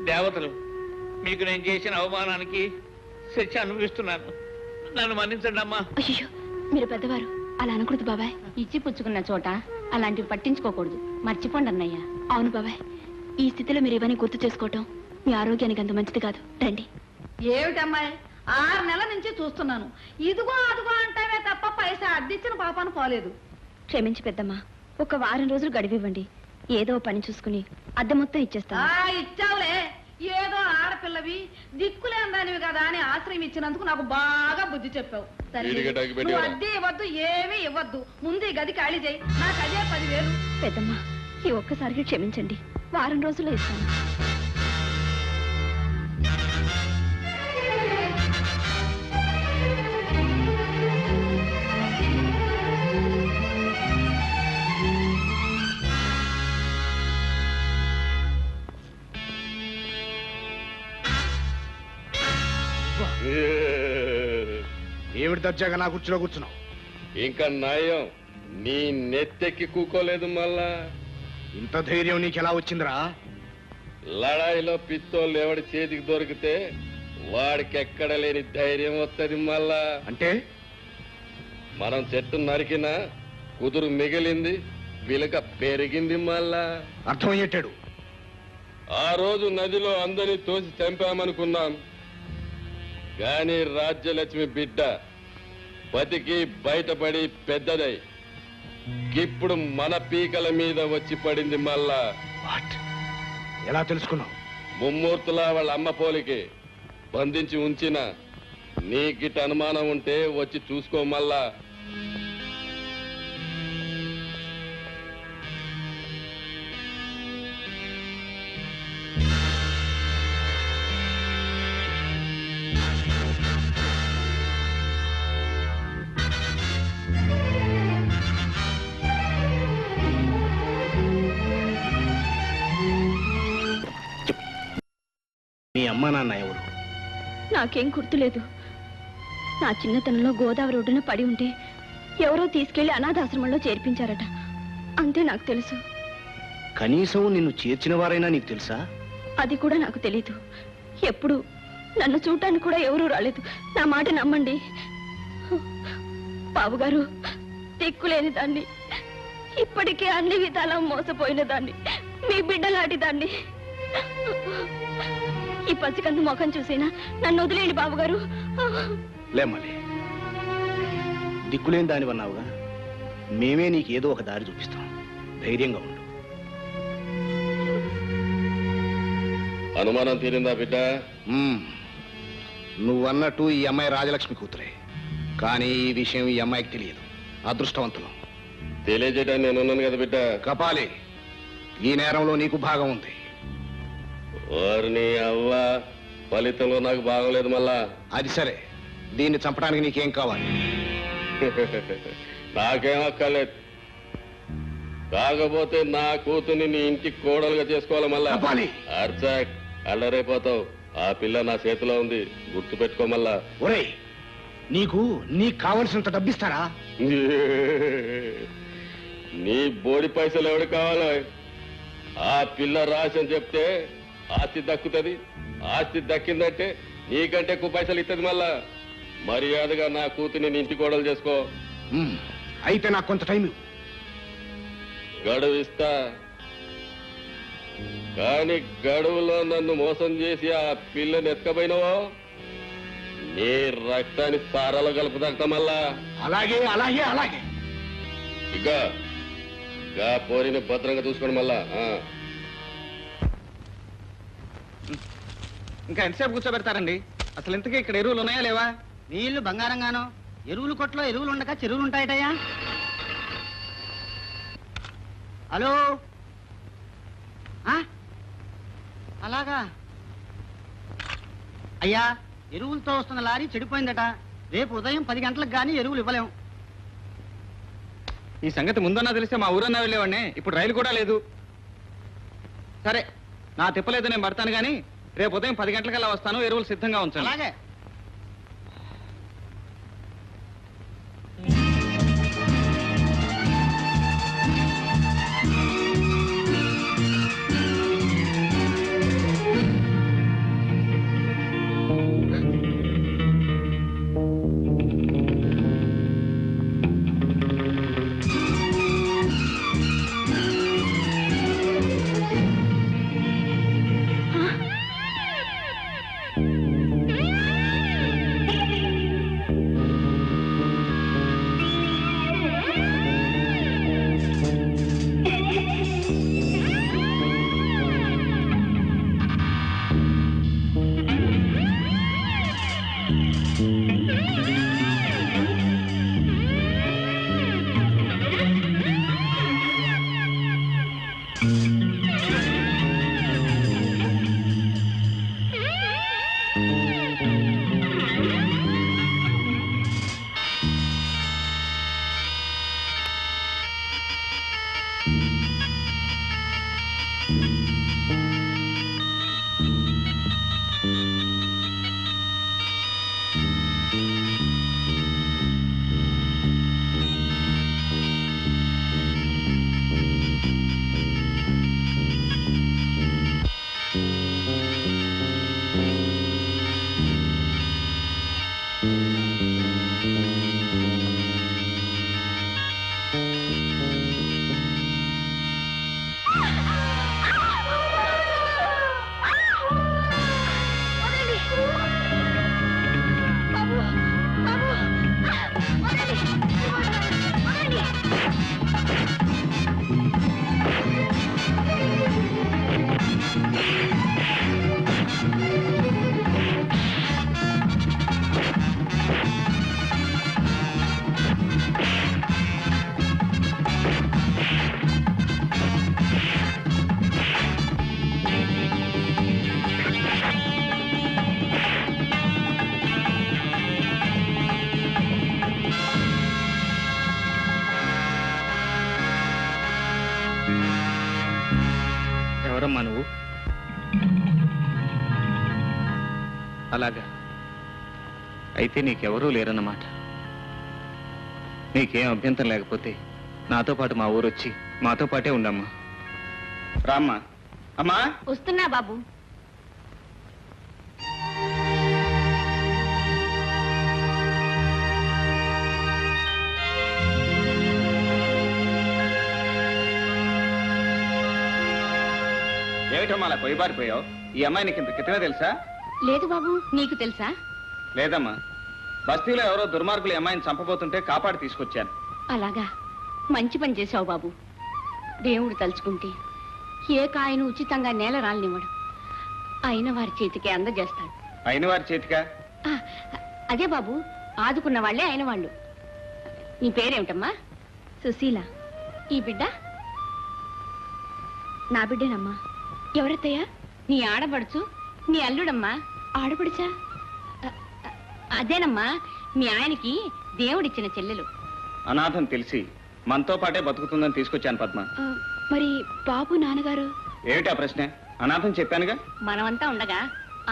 దేవతలు. మీకు నేను చేసిన అవమానానికి శిక్ష అనుభవిస్తున్నాను. నన్ను మన్నించండి అమ్మా. అయ్యో, మీరు పెద్దవారు, అలా అనకూడదు బాబాయ్. ఇచ్చి పుచ్చుకున్న చోట అలాంటివి పట్టించుకోకూడదు, మర్చిపోండి అన్నయ్య. అవును బాబాయ్, ఈ స్థితిలో మీరు ఇవన్నీ గుర్తు చేసుకోవటం మీ ఆరోగ్యానికి అంత మంచిది కాదు. రండి. ఏమిటమ్మాయి, 6 నెలల నుంచి చూస్తున్నాను. ఇదిగో అదిగో అంటావే తప్ప పైసా అడ్డిచ్చిన పాపాను పోలేదు. క్షమించి పెద్దమ్మా, ఒక వారం రోజులు గడివివ్వండి. ఏదో పని చూసుకుని అద్దె మొత్తం ఇచ్చేస్తాను. ఇచ్చావులే, ఏదో ఆడపిల్లవి దిక్కులేందానివి కదా అని ఆశ్రయం ఇచ్చినందుకు నాకు బాగా బుద్ధి చెప్పావు. సరే, నువ్వు అద్దె ఇవ్వద్దు, ఏమీ ఇవ్వద్దు. ముందు ఈ గది ఖాళీ చేయి, నాకు అదే 10,000. పెద్దమ్మా, ఈ ఒక్కసారికి క్షమించండి, వారం రోజుల్లో ఇస్తాను. ఏమిటి దర్జాగా నా కుర్చీలో కూర్చున్నావు? ఇంకా నయం, నీ నెత్తెక్కి కూకోలేదు మళ్ళా. ఇంత ధైర్యం నీకెలా వచ్చిందిరా? లడాయిలో పిత్తోళ్ళు ఎవడి చేతికి దొరికితే వాడికి ఎక్కడ లేని ధైర్యం వస్తుంది మళ్ళా. అంటే మనం చెట్టు నరికినా కుదురు మిగిలింది, విలక పెరిగింది మళ్ళా. అర్థమయ్యేటాడు. ఆ రోజు నదిలో అందరినీ తోసి చంపామనుకున్నాం, కానీ రాజ్యలక్ష్మి బిడ్డ బతికి బయటపడి పెద్దదై ఇప్పుడు మన పీకల మీద వచ్చి పడింది మళ్ళా. ఎలా తెలుసుకున్నావు? ముమ్మూర్తులా వాళ్ళ అమ్మ పోలికి బంధించి ఉంచిన నీకిట అనుమానం ఉంటే వచ్చి చూసుకో మళ్ళా. మీ అమ్మా నాన్న ఎవరు? నాకేం గుర్తులేదు. నా చిన్నతనంలో గోదావరి ఒడ్డున పడి ఉంటే ఎవరో తీసుకెళ్లి అనాథాశ్రమంలో చేర్పించారట. అంతే నాకు తెలుసు. కనీసం నిన్ను చేర్చిన వారైనా నీకు తెలుసా? అది కూడా నాకు తెలీదు. ఎప్పుడు నన్ను చూడటానికి కూడా ఎవరూ రాలేదు. నా మాట నమ్మండి బాబుగారు. దిక్కులేని దాన్ని, ఇప్పటికే అన్ని విధాలా మోసపోయిన దాన్ని, మీ బిడ్డలాంటి దాన్ని. ఈ పసికందు ముఖం చూసినా నన్ను వదిలేండి బాబుగారు. లేమ్మలే, దిక్కులేని దానివన్నావుగా, మేమే నీకేదో ఒక దారి చూపిస్తాం. ధైర్యంగా ఉండు. అనుమానం తీరిందా బిడ్డ? నువ్వన్నట్టు ఈ అమ్మాయి రాజలక్ష్మి కూతురే, కానీ ఈ విషయం ఈ అమ్మాయికి తెలియదు. అదృష్టవంతులం. తెలియజేయడానికి నేనున్నాను కదా బిడ్డ. కపాలి, ఈ నేరంలో నీకు భాగం ఉంది. వారిని అవ్వ, ఫలితంలో నాకు బాగోలేదు మళ్ళా. అది సరే, దీన్ని చంపడానికి నీకేం కావాలి? నాకేం అక్కర్లేదు. కాకపోతే నా కూతుర్ని నీ ఇంటికి కోడలుగా చేసుకోవాలి మళ్ళా. అర్చాక్, అల్లరైపోతావు. ఆ పిల్ల నా చేతిలో ఉంది, గుర్తు పెట్టుకో మళ్ళా. ఒరేయ్, నీకు కావలసినంత డబ్బిస్తారా? నీ బోడి పైసలు ఎవడు కావాలో? ఆ పిల్ల రాసి అని చెప్తే ఆస్తి దక్కుతుంది. ఆస్తి దక్కిందంటే నీకంటే ఎక్కువ పైసలు ఇస్తుంది మళ్ళా. మర్యాదగా నా కూతుర్ని నీ ఇంటి కోడలు చేసుకో. అయితే నాకు కొంత టైం గడువు ఇస్తా, కానీ గడువులో నన్ను మోసం చేసి ఆ పిల్లని ఎత్తుకపోయినవో నీ రక్తాన్ని సారాలో కలుపుతా మళ్ళా. అలాగే అలాగే అలాగే. ఇక పోరిని భద్రంగా చూసుకోండి మళ్ళా. ఇంకా ఎంతసేపు కూర్చోబెడతారండి? అసలు ఇంతకీ ఇక్కడ ఎరువులు ఉన్నాయా లేవా? నీళ్లు బంగారంగానో, ఎరువులు కొట్లో ఎరువులు ఉండక చెరువులు ఉంటాయటయ్యా. హలో, అలాగా అయ్యా, ఎరువులతో వస్తున్న లారీ చెడిపోయిందట. రేపు ఉదయం 10 గంటలకు గానీ ఎరువులు ఇవ్వలేం. ఈ సంగతి ముందన్నా తెలిస్తే మా ఊరన్నా వెళ్ళేవాడిని. ఇప్పుడు రైలు కూడా లేదు. సరే, నా తిప్పలేదు, నేను పడతాను. కానీ రేపు ఉదయం 10 గంటలకల్లా వస్తాను. ఎరువులు సిద్ధంగా ఉంచండి. అలాగే. ఎవరమ్మా నువ్వు? అలాగా, అయితే నీకెవరూ లేరన్నమాట. నీకేం అభ్యంతరం లేకపోతే నాతో పాటు మా ఊరొచ్చి మాతో పాటే ఉండమ్మా. రామ్మా. అమ్మా వస్తున్నా బాబు. ఏమిటమ్మా అలా పొయ్యిబారిపోయావు? ఈ అమ్మాయి నీకు ఇంత క్రితమే తెలుసా? లేదు బాబు, నీకు తెలుసా? లేదమ్మా, బస్తీలో ఎవరో దుర్మార్గులు ఈ అమ్మాయిని చంపబోతుంటే కాపాడి తీసుకొచ్చాను. అలాగా, మంచి పని చేశావు బాబు. దేవుడు తలుచుకుంటే ఏ కాయను ఉచితంగా నేల రాలనివ్వడు. అయిన వారి చేతికి అందజేస్తాడు. అయిన వారి చేతికా? ఆ, అదే బాబు, ఆదుకున్న వాళ్ళే అయిన వాళ్ళు. నీ పేరేమిటమ్మా? సుశీల. ఈ బిడ్డ? నా బిడ్డేనమ్మా. ఎవరత్తయ్యా? నీ ఆడపడుచు, నీ అల్లుడమ్మా. ఆడపడుచా? అదేనమ్మా, మీ ఆయనకి దేవుడిచ్చిన చెల్లెలు. అనాథం తెలిసి మనతో పాటే బతుకుతుందని తీసుకొచ్చాను పద్మ. మరి బాబు నాన్నగారు? ఏమిటా ప్రశ్న? అనాథం చెప్పానుగా. మనమంతా ఉండగా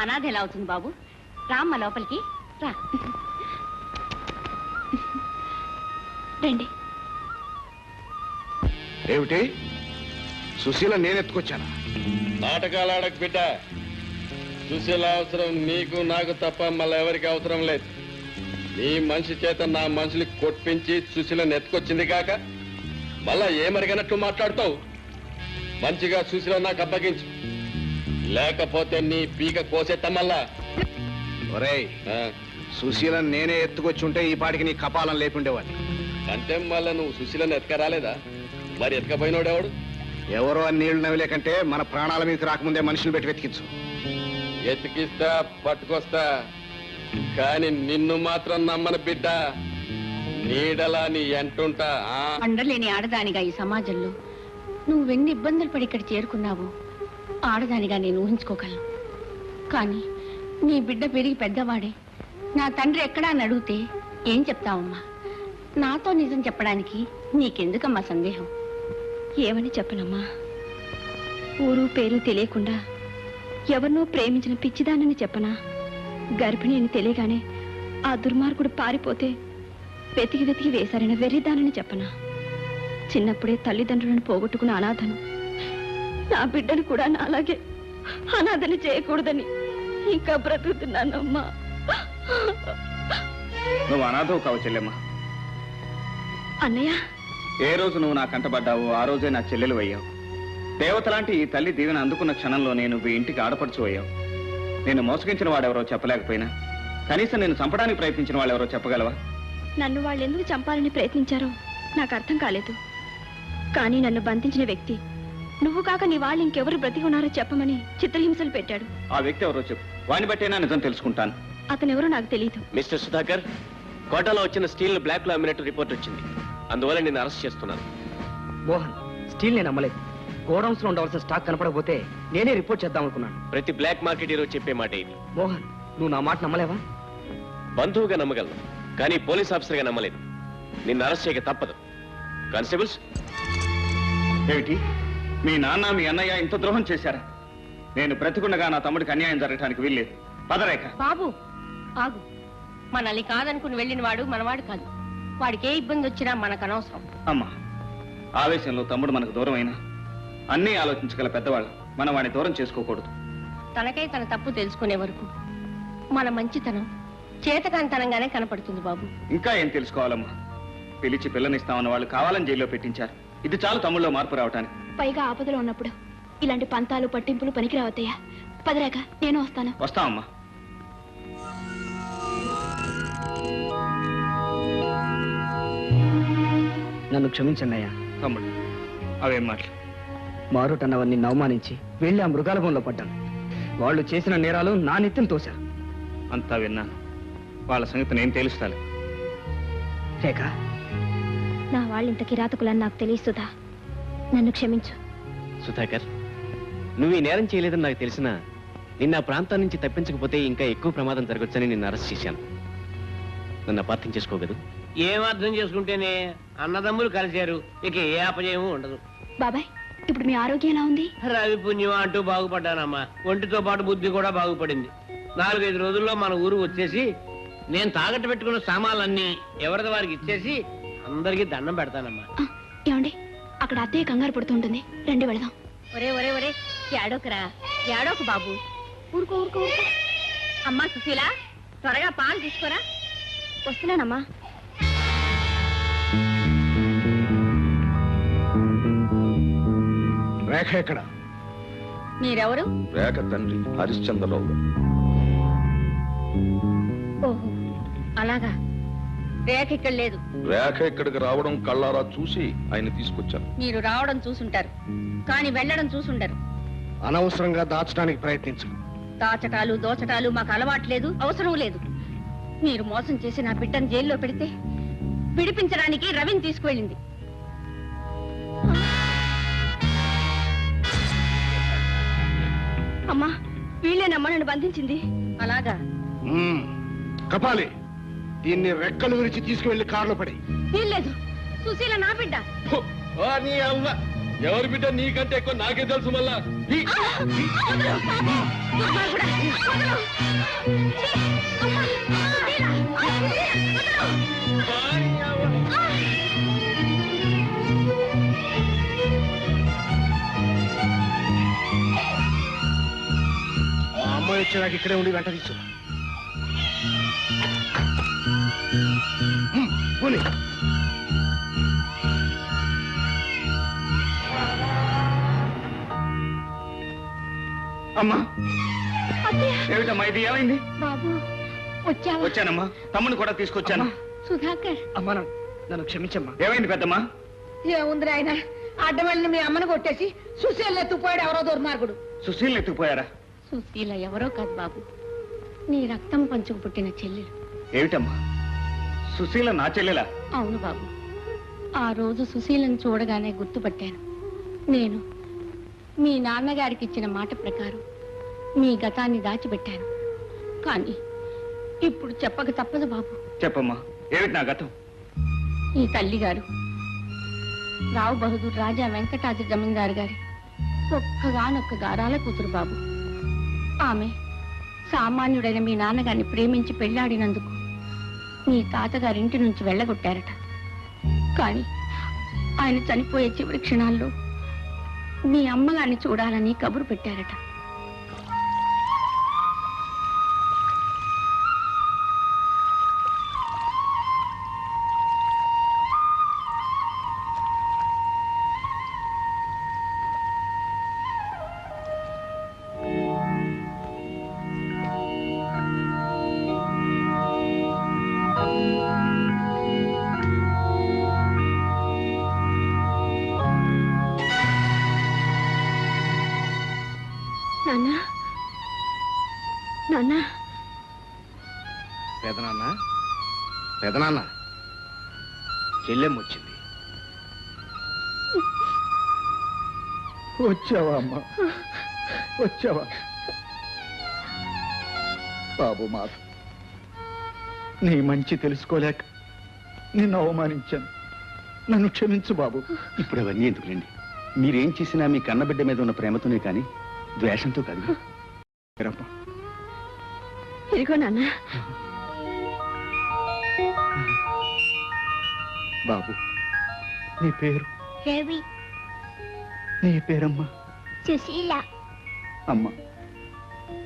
అనాథ ఎలా అవుతుంది బాబు? రామ్మ లోపలికి రా. రండి. ఏమిటి సుశీల నేను ఎత్తుకొచ్చాను? నాటకాలు ఆడక బిడ్డ. సుశీల అవసరం నీకు నాకు తప్ప మళ్ళీ ఎవరికి అవసరం లేదు. నీ మనిషి చేత నా మనుషులు కొట్టించి సుశీలను ఎత్తుకొచ్చింది కాక మళ్ళా ఏమరిగినట్లు మాట్లాడుతావు. మంచిగా సుశీల నాకు అప్పగించు, లేకపోతే నీ పీక కోసేత్తా మళ్ళా. ఒరేయ్, సుశీల నేనే ఎత్తుకొచ్చి ఉంటే ఈ పాటికి నీ కపాలం లేకుండేవాడిని. అంటే మళ్ళా నువ్వు సుశీలను ఎత్తుకరాలేదా? మరి ఎత్తుకపోయినోడెవడు? ఎవరో అని నీళ్లు నవ్వలే కంటే మన ప్రాణాల మీదకి రాకముందే మనుషులు పెట్టి వెతికించు. ఎతికిస్తా, పట్టుకొస్తా, కాని నిన్ను మాత్రం నమ్మను బిడ్డ. నీడలా నీ ఎంటుంటా. అండలేని ఆడదానిగా ఈ సమాజంలో నువ్వెన్ని ఇబ్బందులు పడి ఇక్కడ చేరుకున్నావు ఆడదానిగా నేను ఊహించుకోగలను. కానీ నీ బిడ్డ పెరిగి పెద్దవాడే నా తండ్రి ఎక్కడా అని అడిగితే ఏం చెప్తావమ్మా? నాతో నిజం చెప్పడానికి నీకెందుకమ్మా సందేహం? ఏమని చెప్పనమ్మా? ఊరు పేరు తెలియకుండా ఎవరినో ప్రేమించిన పిచ్చిదానని చెప్పనా? గర్భిణి అని తెలియగానే ఆ దుర్మార్గుడు పారిపోతే వెతికి వెతికి వేశారని వెర్రిదానని చెప్పనా? చిన్నప్పుడే తల్లిదండ్రులను పోగొట్టుకున్న అనాథను నా బిడ్డను కూడా నాలాగే అనాథని చేయకూడదని ఇంకా బ్రతుకుతున్నానమ్మా. నువ్వు అనాథవు కావు చెల్లెమ్మా. అన్నయ్య, ఏ రోజు నువ్వు నా కంటపడ్డావో ఆ రోజే నా చెల్లెలు అయ్యావు. దేవతలాంటి ఈ తల్లి దీవెన అందుకున్న క్షణంలోనే నువ్వు ఇంటికి ఆడపడుచు అయ్యావు. నేను మోసగించిన వాడెవరో చెప్పలేకపోయినా కనీసం నేను చంపడానికి ప్రయత్నించిన వాళ్ళెవరో చెప్పగలవా? నన్ను వాళ్ళు ఎందుకు చంపాలని ప్రయత్నించారో నాకు అర్థం కాలేదు. కానీ నన్ను బంధించిన వ్యక్తి నువ్వు కాక నీ వాళ్ళు ఇంకెవరు బ్రతికి ఉన్నారో చెప్పమని చిత్రహింసలు పెట్టాడు. ఆ వ్యక్తి ఎవరో చెప్పు, వాడిని బట్టేనా నిజం తెలుసుకుంటాను. అతనెవరో నాకు తెలియదు. మిస్టర్ సుధాకర్, కోటలో వచ్చిన స్టీల్ బ్లాక్ లో అమ్మినట్టు రిపోర్ట్ వచ్చింది. అందువల్ల నేను అరెస్ట్ చేస్తున్నాను. మోహన్, స్టీల్ నేను అమ్మలేదు. గోడౌన్స్ లో ఉండవలసిన స్టాక్ కనపడకపోతే నేనే రిపోర్ట్ చేద్దాం అనుకున్నాను. ప్రతి బ్లాక్ మార్కెట్ హీరో చెప్పే మాట ఇది. మోహన్, నువ్వు నా మాట నమ్మలేవా? బంధువుగా నమ్మగలను, కానీ పోలీస్ ఆఫీసర్గా నమ్మలేదు. నిన్ను అరెస్ట్ చేయక తప్పదు. కానిస్టేబుల్స్. ఏమిటి, మీ నాన్న మీ అన్నయ్య ఇంత ద్రోహం చేశారా? నేను బ్రతికుండగా నా తమ్ముడికి అన్యాయం జరగడానికి వీల్లేదు. పదరేఖ. బాబు ఆగు. మనల్ని కాదనుకుని వెళ్ళిన వాడు మనవాడు కాదు. వాడికి ఏ ఇబ్బంది వచ్చినా మనకు అనవసరం. అమ్మా, ఆవేశంలో తమ్ముడు మనకు దూరం అయినా అన్నీ ఆలోచించగల పెద్దవాళ్ళు మనం వాడిని దూరం చేసుకోకూడదు. తనకై తన తప్పు తెలుసుకునే వరకు మన మంచితనం చేతకాంతనంగానే కనపడుతుంది బాబు. ఇంకా ఏం తెలుసుకోవాలమ్మా? పిలిచి పిల్లనిస్తామన్న వాళ్ళు కావాలని జైల్లో పెట్టించారు. ఇది చాలు తమ్ముళ్ళలో మార్పు రావటానికి. పైగా ఆపదలో ఉన్నప్పుడు ఇలాంటి పంతాలు పట్టింపులు పనికిరావద్దయ్యా. పదరాక నేను వస్తాను. వస్తామమ్మా. నన్ను క్షమించండి అయ్యా. తమ్ముడు, అవేం మాటలు? మారుటన్నవన్నీ అవమానించి వెళ్ళి ఆ మృగాల బొంలో పడ్డాను. వాళ్ళు చేసిన నేరాలు నా నెత్తిన తోశారు. అంతా విన్నాను. వాళ్ళ సంగతి నేను తెలుస్తాను. రేఖ, నా వాళ్ళింత కిరాతకులని నాకు తెలియసుదా. నన్ను క్షమించు. సుధాకర్, నువ్వు ఈ నేరం చేయలేదని నాకు తెలిసినా నిన్న ఆ ప్రాంతం నుంచి తప్పించకపోతే ఇంకా ఎక్కువ ప్రమాదం జరగొచ్చని నిన్ను అరెస్ట్ చేశాను. నన్ను అపార్థం చేసుకోగదు. ఏం అర్థం చేసుకుంటేనే అన్నదమ్ములు కలిశారు, ఇక ఏ అపజయము ఉండదు. బాబాయ్, ఇప్పుడు మీ ఆరోగ్యం ఎలా ఉంది? రవి పుణ్యం అంటూ బాగుపడ్డానమ్మా. ఒంటితో పాటు బుద్ధి కూడా బాగుపడింది. 4-5 రోజుల్లో మన ఊరు వచ్చేసి నేను తాకట్టు పెట్టుకున్న సామాన్లన్నీ ఎవరిది వారికి ఇచ్చేసి అందరికి దండం పెడతానమ్మా. ఏమండి అక్కడ అత్తయ్య కంగారు పడుతుంటుంది, రండి వెళదాం. ఒరే ఒరే ఒరే ఏడోకరా, ఏడోకు బాబు. ఊరుకో ఊరుకో ఊరుకో. అమ్మా సుశీల, త్వరగా పాలు తీసుకోరా. వస్తున్నానమ్మా. రేఖ ఎక్కడ? మీరెవరు? రేఖ తండ్రి హరిశ్చంద్రరావు గారు. ఓహో అలాగా. రేఖ ఇక్కడ లేదు. రేఖ ఇక్కడికి రావడం కళ్ళారా చూసి ఆయన తీసుకొచ్చాను. మీరు రావడం చూసుంటారు, కానీ వెళ్ళడం చూసుండరు. అనవసరంగా దాచడానికి ప్రయత్నించు. దాచటాలు దోచటాలు మాకు అలవాట్లేదు, అవసరం లేదు. మీరు మోసం చేసి నా బిడ్డను జైల్లో పెడితే విడిపించడానికి రవిని తీసుకువెళ్ళింది. అమ్మా వీళ్ళేనమ్మా నన్ను బంధించింది. అలాగా. కపాలి, దీన్ని రెక్కలు విరిచి తీసుకువెళ్లి కారులో పడి. వీల్లేదు, సుశీల నా బిడ్డ. ఎవరి బిడ్డ నీకంటే ఎక్కువ నాకే తెలుసు మళ్ళా. మా అమ్మాయి వచ్చేదాకా ఇక్కడే ఉండి వెంట తీసు. పోనీ. అమ్మా ఏమిటమ్మా ఇది, ఏమైంది? బాబు వచ్చావా? వచ్చానమ్మా, తమ్ముని కూడా తీసుకొచ్చాను. సుధాకర్. అమ్మా నన్ను క్షమించమ్మా. ఏమైంది పెద్దమ్మా? ఏముంది ఆయన అడ్డమల్ని మీ అమ్మను కొట్టేసి సుశీల్ ఎత్తుకుపోయాడు ఎవరో దుర్మార్గుడు. సుశీల్ ఎత్తుకుపోయారా? సుశీల ఎవరో కాదు బాబు, నీ రక్తం పంచుకు పుట్టిన చెల్లెలు. ఏమిటమ్మా, సుశీల నా చెల్లెలా? అవును బాబు, ఆ రోజు సుశీలను చూడగానే గుర్తుపట్టాను. నేను మీ నాన్నగారికి ఇచ్చిన మాట ప్రకారం మీ గతాన్ని దాచిపెట్టాను. కానీ ఇప్పుడు చెప్పక తప్పదు బాబు. చెప్పమ్మా, ఏమిటి నా గతం? ఈ తల్లిగారు రావు బహదూర్ రాజా వెంకటాద్రి జమీందారు గారి ఒక్కగానొక్క గారాల కూతురు బాబు. ఆమె సామాన్యుడైన మీ నాన్నగారిని ప్రేమించి పెళ్లాడినందుకు మీ తాతగారింటి నుంచి వెళ్ళగొట్టారట. కానీ ఆయన చనిపోయే చివరి క్షణాల్లో మీ అమ్మగారిని చూడాలని కబురు పెట్టారట. నాన్న, నాన్న. పెదనాన్న, పెదనాన్న, చెల్లెమ్మ వచ్చింది. వచ్చావా అమ్మా, వచ్చావా? బాబు మాధవ్, నీ మంచి తెలుసుకోలేక నిన్ను అవమానించాను, నన్ను క్షమించు బాబు. ఇప్పుడు అవన్నీ ఎందుకులేండి. మీరేం చేసినా మీ కన్నబిడ్డ మీద ఉన్న ప్రేమతోనే కానీ ద్వేషంతో కాదు. ఇదిగో నాన్న. బాబు, నీ పేరు? రవి. నీ పేరమ్మా? సుశీల. అమ్మా,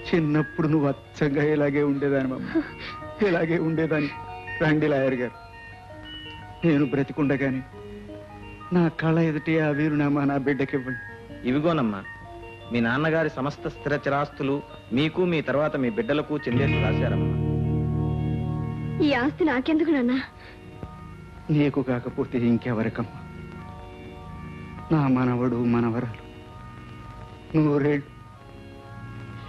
చిన్నప్పుడు నువ్వు అచ్చంగా ఇలాగే ఉండేదాని అమ్మ, ఇలాగే ఉండేదాన్ని. రండి లాయర్ గారు, నేను బ్రతికుండగానే నా కళ్ళ ఎదుటి ఆ వీరునామా నా బిడ్డకి ఇవ్వండి. ఇవిగోనమ్మా, మీ నాన్నగారి సమస్త స్థిర చిరాస్తులు మీకు మీ తర్వాత మీ బిడ్డలకు చెందేసి రాశారమ్మా. ఈ ఆస్తి నాకెందుకు నాన్న? నీకు కాకపోతే ఇంకెవరికమ్మా? నా మనవడు మనవరాలు నూరేళ్ళు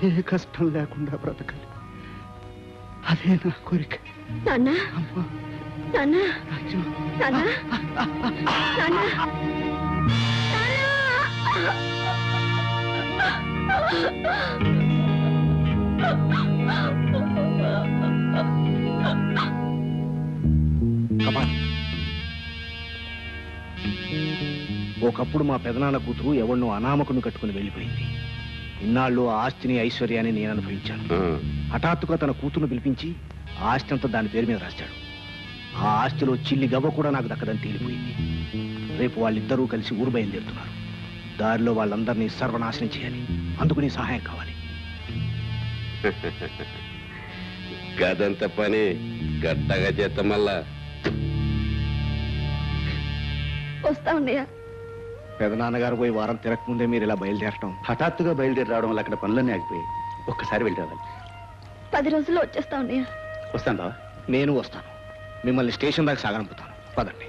ఏ కష్టం లేకుండా బ్రతకాలి, అదే నా కోరిక. నాన్న, అమ్మా, నాన్న, రాజు. నాన్న, నాన్న, ఒకప్పుడు మా పెదనాన్న కూతురు ఎవరినో అనామకును కట్టుకుని వెళ్ళిపోయింది. ఇన్నాళ్ళు ఆ ఆస్తిని ఐశ్వర్యాన్ని నేను అనుభవించాను. హఠాత్తుగా తన కూతురును పిలిపించి ఆ ఆస్తి అంతా దాని పేరు మీద రాశాడు. ఆ ఆస్తిలో చిల్లి గవ్వ కూడా నాకు దక్కదని తేలిపోయింది. రేపు వాళ్ళిద్దరూ కలిసి ఊరు బయలుదేరుతున్నారు. దారిలో వాళ్ళందరినీ సర్వనాశనం చేయాలి. అందుకు నీ సహాయం కావాలి. గదంత పని గట్టగా చేస్తాం మళ్ళా. వస్తా ఉన్నాయా? పెదనాన్నగారు పోయి వారం తిరగకముందే మీరు ఇలా బయలుదేరటం. హఠాత్తుగా బయలుదేరి రావడం వల్ల అక్కడ పనులన్నీ ఆగిపోయి ఒక్కసారి వెళ్ళి రావాలి. 10 రోజుల్లో వచ్చేస్తా ఉన్నాయా? వస్తాను బావా. నేను వస్తాను. మిమ్మల్ని స్టేషన్ దాకా సాగనంపుతాను. పదండి.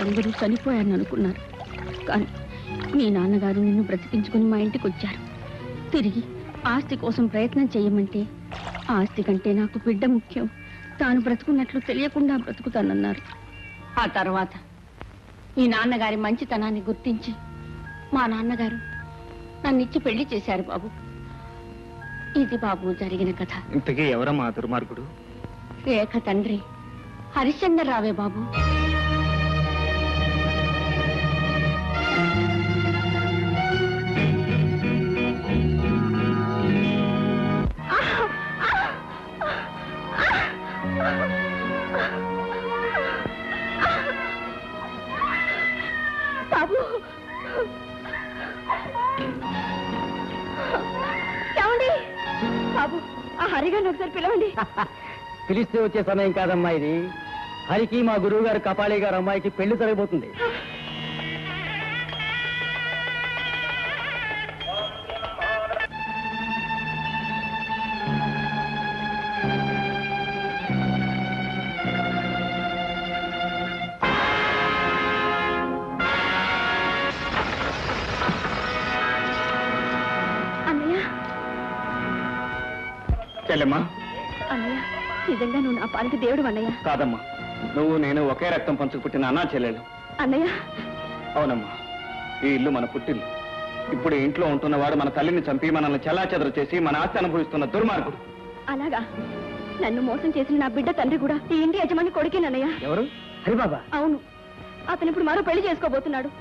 అందరూ చనిపోయారని అనుకున్నారు. కానీ మీ నాన్నగారు నిన్ను బ్రతికించుకుని మా ఇంటికి వచ్చారు. తిరిగి ఆస్తి కోసం ప్రయత్నం చేయమంటే ఆస్తి కంటే నాకు బిడ్డ ముఖ్యం, తాను బ్రతుకున్నట్లు తెలియకుండా బ్రతుకుతానన్నారు. ఆ తర్వాత మీ నాన్నగారి మంచితనాన్ని గుర్తించి మా నాన్నగారు నన్నిచ్చి పెళ్లి చేశారు బాబు. ఇది బాబు జరిగిన కథ. ఇంతకీ ఎవరమ్మా దుర్మార్గుడు? రేఖ తండ్రి హరిశ్చంద్ర రావే బాబు. బాబు ఏమండి? బాబు ఆ హరిగారిని ఒకసారి పిలవండి. పిలిస్తే వచ్చే సమయం కాదమ్మా ఇది. హరికి మా గురువు గారు కపాళి గారు అమ్మాయికి పెళ్లి జరగబోతుంది. అన్నయ్య, చెల్లెమ్మా. అన్నయ్య, నిజంగా నువ్వు నా పాలిటి దేవుడు అన్నయ్య. కాదమ్మా, నువ్వు నేను ఒకే రక్తం పంచుకు పుట్టిన అన్నా చెల్లెలు. అన్నయ్య, అవునమ్మా, ఈ ఇల్లు మన పుట్టిల్లు. ఇప్పుడు ఈ ఇంట్లో ఉంటున్నవాడు మన తల్లిని చంపి మనల్ని చెల్లాచెదరు చేసి మన ఆస్తి అనుభవిస్తున్న దుర్మార్గుడు. అలాగా? నన్ను మోసం చేసిన నా బిడ్డ తండ్రి కూడా ఈ ఇంటి యజమాని కొడుకేనన్నయ్య. ఎవరు? హరిబాబా? అవును, అతను ఇప్పుడు మరో పెళ్లి చేసుకోబోతున్నాడు.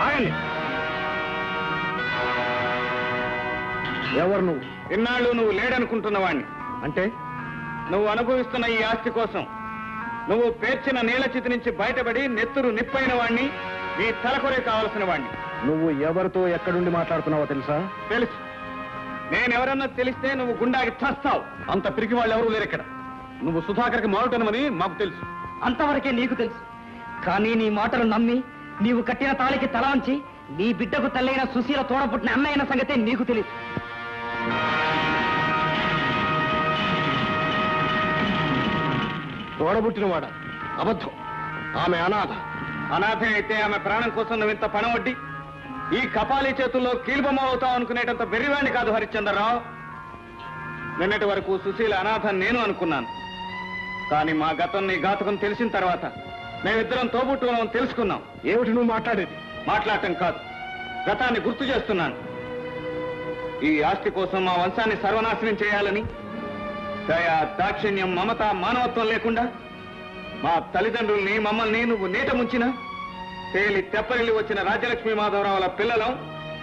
ఆగండి. ఎవరు నువ్వు? ఇన్నాళ్ళు నువ్వు లేడనుకుంటున్న వాణ్ణి. అంటే నువ్వు అనుభవిస్తున్న ఈ ఆస్తి కోసం నువ్వు పేర్చిన నీళ్ల చితి నుంచి బయటపడి నెత్తురు నిప్పైన వాణ్ణి, నీ తలకొరే కావలసిన వాణ్ణి. నువ్వు ఎవరితో ఎక్కడుండి మాట్లాడుతున్నావో తెలుసా? తెలుసు. నేనెవరన్నా తెలిస్తే నువ్వు గుండాకి చస్తావు. అంత పిరికి వాళ్ళు ఎవరూ లేరు ఇక్కడ. నువ్వు సుధాకర్కి మారుటనమని మాకు తెలుసు. అంతవరకే నీకు తెలుసు. కానీ నీ మాటలు నమ్మి నీవు కట్టిన తాళికి తల వంచి నీ బిడ్డకు తల్లైన సుశీల తోడపుట్టిన అన్నయ్యన సంగతే నీకు తెలియదు. తోడబుట్టినవాడ అబద్ధం. ఆమె అనాథ. అనాథ అయితే ఆమె ప్రాణం కోసం నువ్వు ఇంత పనవడ్డి ఈ కపాలి చేతుల్లో కీలుబొమ్మ అవుతావు అనుకునేటంత వెర్రివాణ్ణి కాదు హరిశ్చంద్రరావు. నిన్నటి వరకు సుశీల అనాథ నేను అనుకున్నాను. కానీ మా గతం నీ ఘాతకం తెలిసిన తర్వాత మేమిద్దరం తోబుట్టుకున్నాం తెలుసుకున్నాం. ఏమిటి నువ్వు మాట్లాడేది? మాట్లాడటం కాదు, గతాన్ని గుర్తు చేస్తున్నాను. ఈ ఆస్తి కోసం మా వంశాన్ని సర్వనాశనం చేయాలని దయ, దాక్షిణ్యం, మమత, మానవత్వం లేకుండా మా తల్లిదండ్రుల్ని మమ్మల్ని నువ్వు నీట ముంచిన తేలి తెప్పరిల్లి వచ్చిన రాజ్యలక్ష్మీ మాధవరావుల పిల్లలం,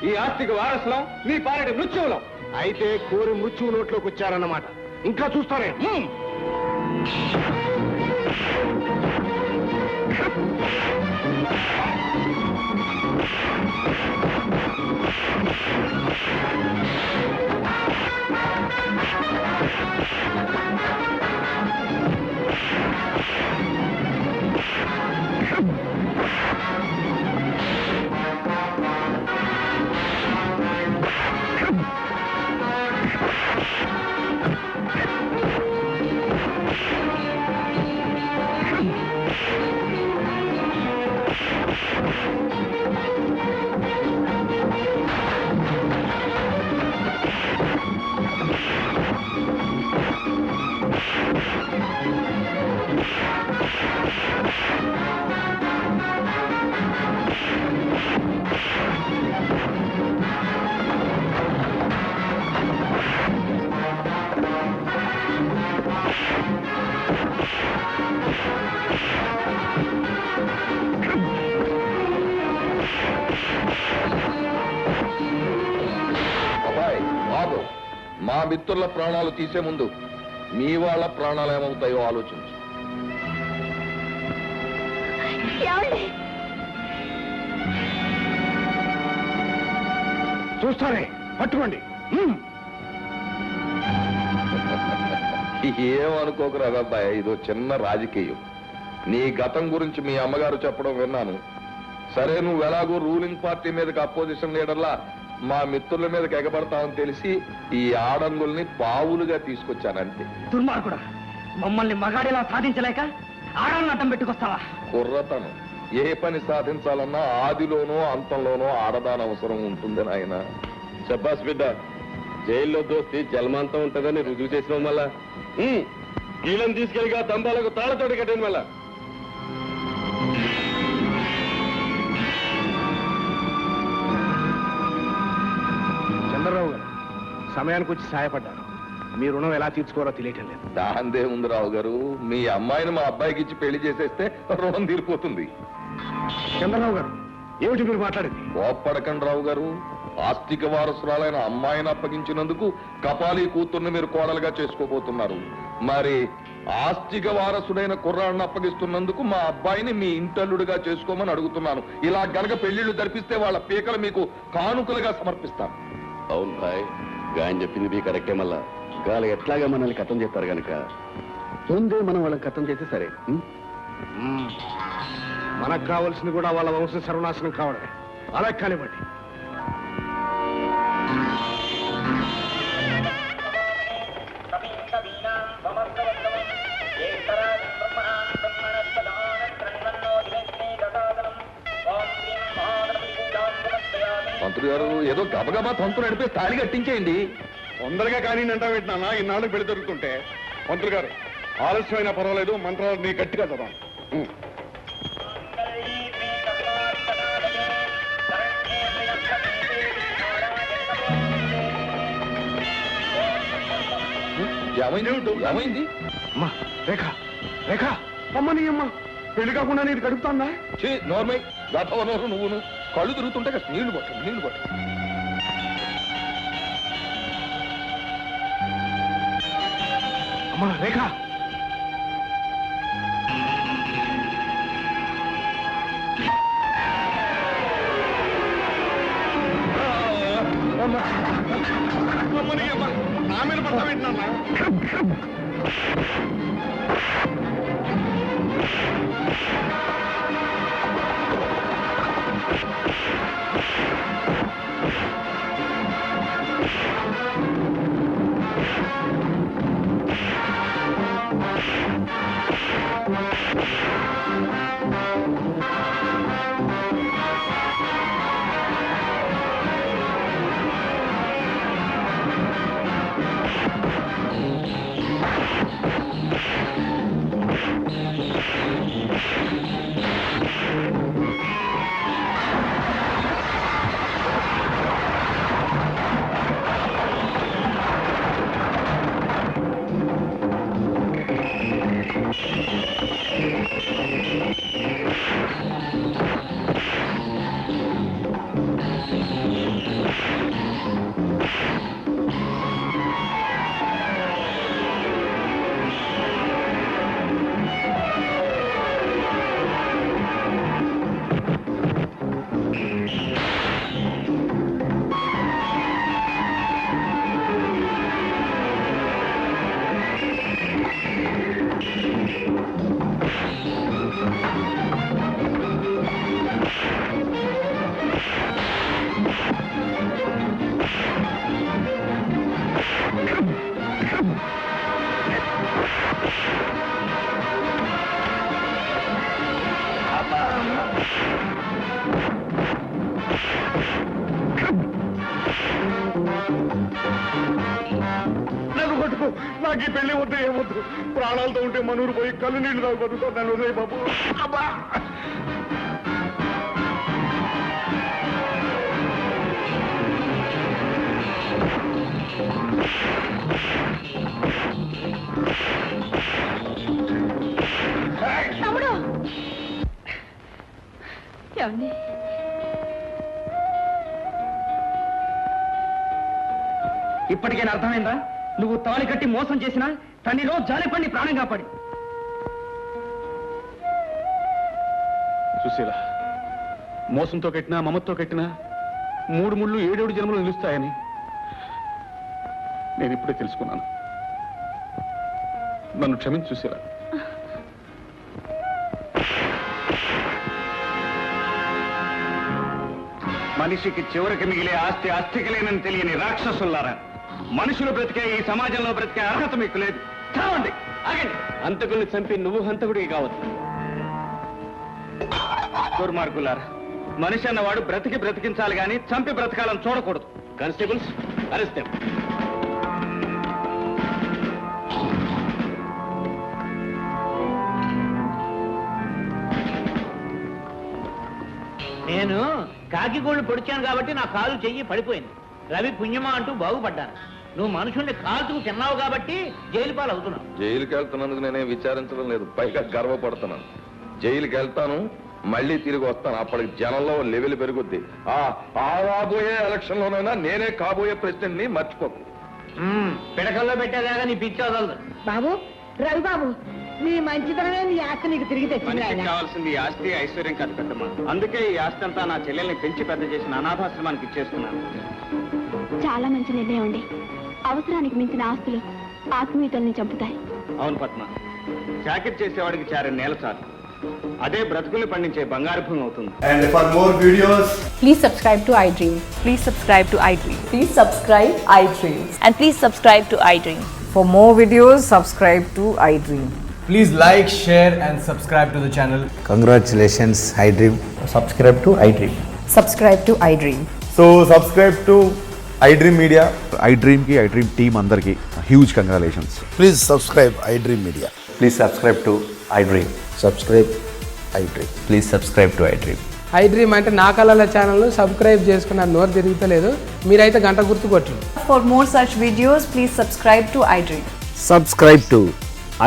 ఈ ఆస్తికి వారసులం, నీ పాలటి మృత్యువులం. అయితే కోరి మృత్యువు నోట్లోకి వచ్చారన్నమాట. ఇంకా చూస్తానే. అబ్బాయి బాబు, మా మిత్రుల ప్రాణాలు తీసే ముందు మీ వాళ్ళ ప్రాణాలు ఏమవుతాయో ఆలోచించు. చూస్తారే, పట్టుకోండి. ఏమనుకోకురా అబ్బాయి, ఇదో చిన్న రాజకీయం. నీ గతం గురించి మీ అమ్మగారు చెప్పడం విన్నాను. సరే, నువ్వు ఎలాగో రూలింగ్ పార్టీ మీదకి అపోజిషన్ లీడర్లా మా మిత్రుల మీదకి ఎగబడతావని తెలిసి ఈ ఆడంగుల్ని పావులుగా తీసుకొచ్చానంతే. దుర్మార్గుడా, మమ్మల్ని మగాడిలా సాధించలేక ఆడాలను అడ్డం పెట్టుకొస్తావా? కుర్రతనం ఏ పని సాధించాలన్నా ఆదిలోనో అంతంలోనో ఆడదాని అవసరం ఉంటుంది నాయన. చెప్పాస్ బిడ్డ, జైల్లో దోస్తి జన్మాంతం ఉంటుందని రుజువు చేసిన మళ్ళా కీలను తీసుకెళ్ళిగా దంబాలకు తాళతోటి కట్టిన మళ్ళా. చంద్రరావు గారు సమయానికి వచ్చి సహాయపడ్డారు. మీ రుణం ఎలా తీర్చుకోవాలో తెలియటం లేదు. దాందే ఉంది రావు గారు, మీ అమ్మాయిని మా అబ్బాయికి ఇచ్చి పెళ్లి చేసేస్తే రుణం తీరిపోతుంది. చంద్రరావు గారు, ఏమిటి మీరు మాట్లాడింది? కోప్పడకండి రావు గారు. ఆస్తిక వారసురాలైన అమ్మాయిని అప్పగించినందుకు కపాలి కూతుర్ని మీరు కోడలుగా చేసుకోబోతున్నారు. మరి ఆస్తిక వారసుడైన కుర్రాడిని అప్పగిస్తున్నందుకు మా అబ్బాయిని మీ ఇంటల్లుడిగా చేసుకోమని అడుగుతున్నాను. ఇలా గనక పెళ్లిళ్లు జరిపిస్తే వాళ్ళ పీకలు మీకు కానుకలుగా సమర్పిస్తాను. అవును భాయ్, గాయని చెప్పింది మీ కరెక్టే. మళ్ళా గాలి ఎట్లాగా మనల్ని కథం చేస్తారు కనుక ముందే మనం వాళ్ళని కథం చేస్తే సరే. మనకు కావాల్సింది కూడా వాళ్ళ వంశం సర్వనాశనం కావడమే. అలా కానివ్వండి. మంత్రి గారు, ఏదో గబగబా తంతు నడిపి తాళి కట్టించేయండి. తొందరగా కానీ అంటా పెట్టినా ఇన్నాళ్ళు పెళ్లి జరుగుతుంటే. మంత్రులు గారు, ఆలస్యమైనా పర్వాలేదు, మంత్రాలు నీ గట్టిగా చదవండి. ఏమైంది? అమ్మా రేఖ, రేఖ అమ్మని అమ్మ పెళ్లి కాకుండా నీకు గడుపుతాందా? నోర్మై గతవనోరు నువ్వును కళ్ళు తిరుగుతుంటే నీళ్లు పట్టు, నీళ్లు పట్టు. అమ్మా రేఖ, నా మీద పడతా పెట్టినా నాకు ఈ పెళ్లి వద్దు ఏమొద్దు. ప్రాణాలతో ఉంటే మనూరు పోయి కళ్ళు నీళ్లు తాగు బతుకుతాను. నన్ను వదిలే బాబు. అబ్బా తమ్ముడు ఏమండి ఇప్పటికైనా అర్థమైందా? నువ్వు తాళి కట్టి మోసం చేసినా తన్నిలో జాలిపండి ప్రాణం కాపాడి. సుశీల, మోసంతో కట్టినా మమతో కట్టినా 3 ముళ్ళు 7 జన్మలు నిలుస్తాయని నేను ఇప్పుడే తెలుసుకున్నాను. నన్ను క్షమించు సుశీల. మనిషికి చివరికి మిగిలే ఆస్తి ఆస్తికి లేనని తెలియని రాక్షసులారా, మనుషులు బ్రతికే ఈ సమాజంలో బ్రతికే అర్హత మీకు లేదు. చావండి, ఆగండి. హంతకుల్ని చంపి నువ్వు హంతకుడివి కావచ్చు. దుర్మార్గులారా, మనిషి అన్నవాడు బ్రతికించాలి గాని చంపి బ్రతకాలని చూడకూడదు. Constables arrest them. నేను కాకి గోళ్ళు పొడిచాను కాబట్టి నా కాలు చెయ్యి పడిపోయింది. రవి పుణ్యమా అంటూ బాగుపడ్డాను. నువ్వు మనుషుల్ని కాల్చుకు తిన్నావు కాబట్టి జైలు పాలు అవుతున్నావు. జైలుకి వెళ్తున్నందుకు నేనే విచారించడం లేదు, పైగా గర్వపడుతున్నాను. జైలుకి వెళ్తాను, మళ్ళీ తిరిగి వస్తాను. అప్పటికి జనంలో లెవెల్ పెరుగుద్ది. ఆ రాబోయే ఎలక్షన్ లోనైనా నేనే కాబోయే ప్రెసిడెంట్ ని మర్చిపోకు. పిడకల్లో పెట్టేదాకా నీ పిచ్చి వదలదు. బాబు, రవి బాబు, నీ మంచితనమే నీ ఆస్తి నీకు తిరిగి తెచ్చింది మనిషికి ఆయన. కావాల్సింది ఈ ఆస్తి ఐశ్వర్యం కాదు పెద్దమ్మ. అందుకే ఈ ఆస్తి అంతా నా చెల్లెల్ని పెంచి పెద్ద చేసిన అనాథాశ్రమానికి ఇచ్చేస్తున్నాను. చాలా మంచి నిర్ణయం అండి. అవసరానికి మించిన ఆస్తులు ఆత్మీయతల్ని చంపుతాయి. అవును పద్మ, చాకిరి చేసేవాడికి 4 నేల చాలు. అదే బ్రతుకుల్ని పండించే బంగారు భూమి అవుతుంది. And for more videos, Please subscribe to iDream. Please subscribe to iDream. Please subscribe iDream. And please subscribe to iDream. For more videos, subscribe to iDream. please like, share and subscribe to the channel. Congratulations iDream. Subscribe to iDream. Subscribe to iDream. So subscribe to iDream Media. iDream ki iDream team andarki huge congratulations. Please subscribe iDream Media. Please subscribe to iDream. Subscribe iDream. Please subscribe to iDream. iDream అంటే నా కళల channel subscribe చేసుకున్న నోరు తిరుగుతలేదు. మీరైతే గంట గుర్తు కొట్టండి. For more such videos, please subscribe to iDream. Subscribe to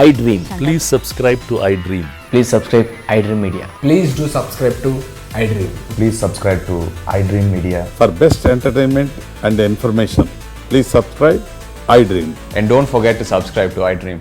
iDream. Please subscribe to iDream. Please subscribe iDream Media. Please do subscribe to iDream. Please subscribe to iDream Media. For best entertainment and information, please subscribe iDream. And don't forget to subscribe to iDream.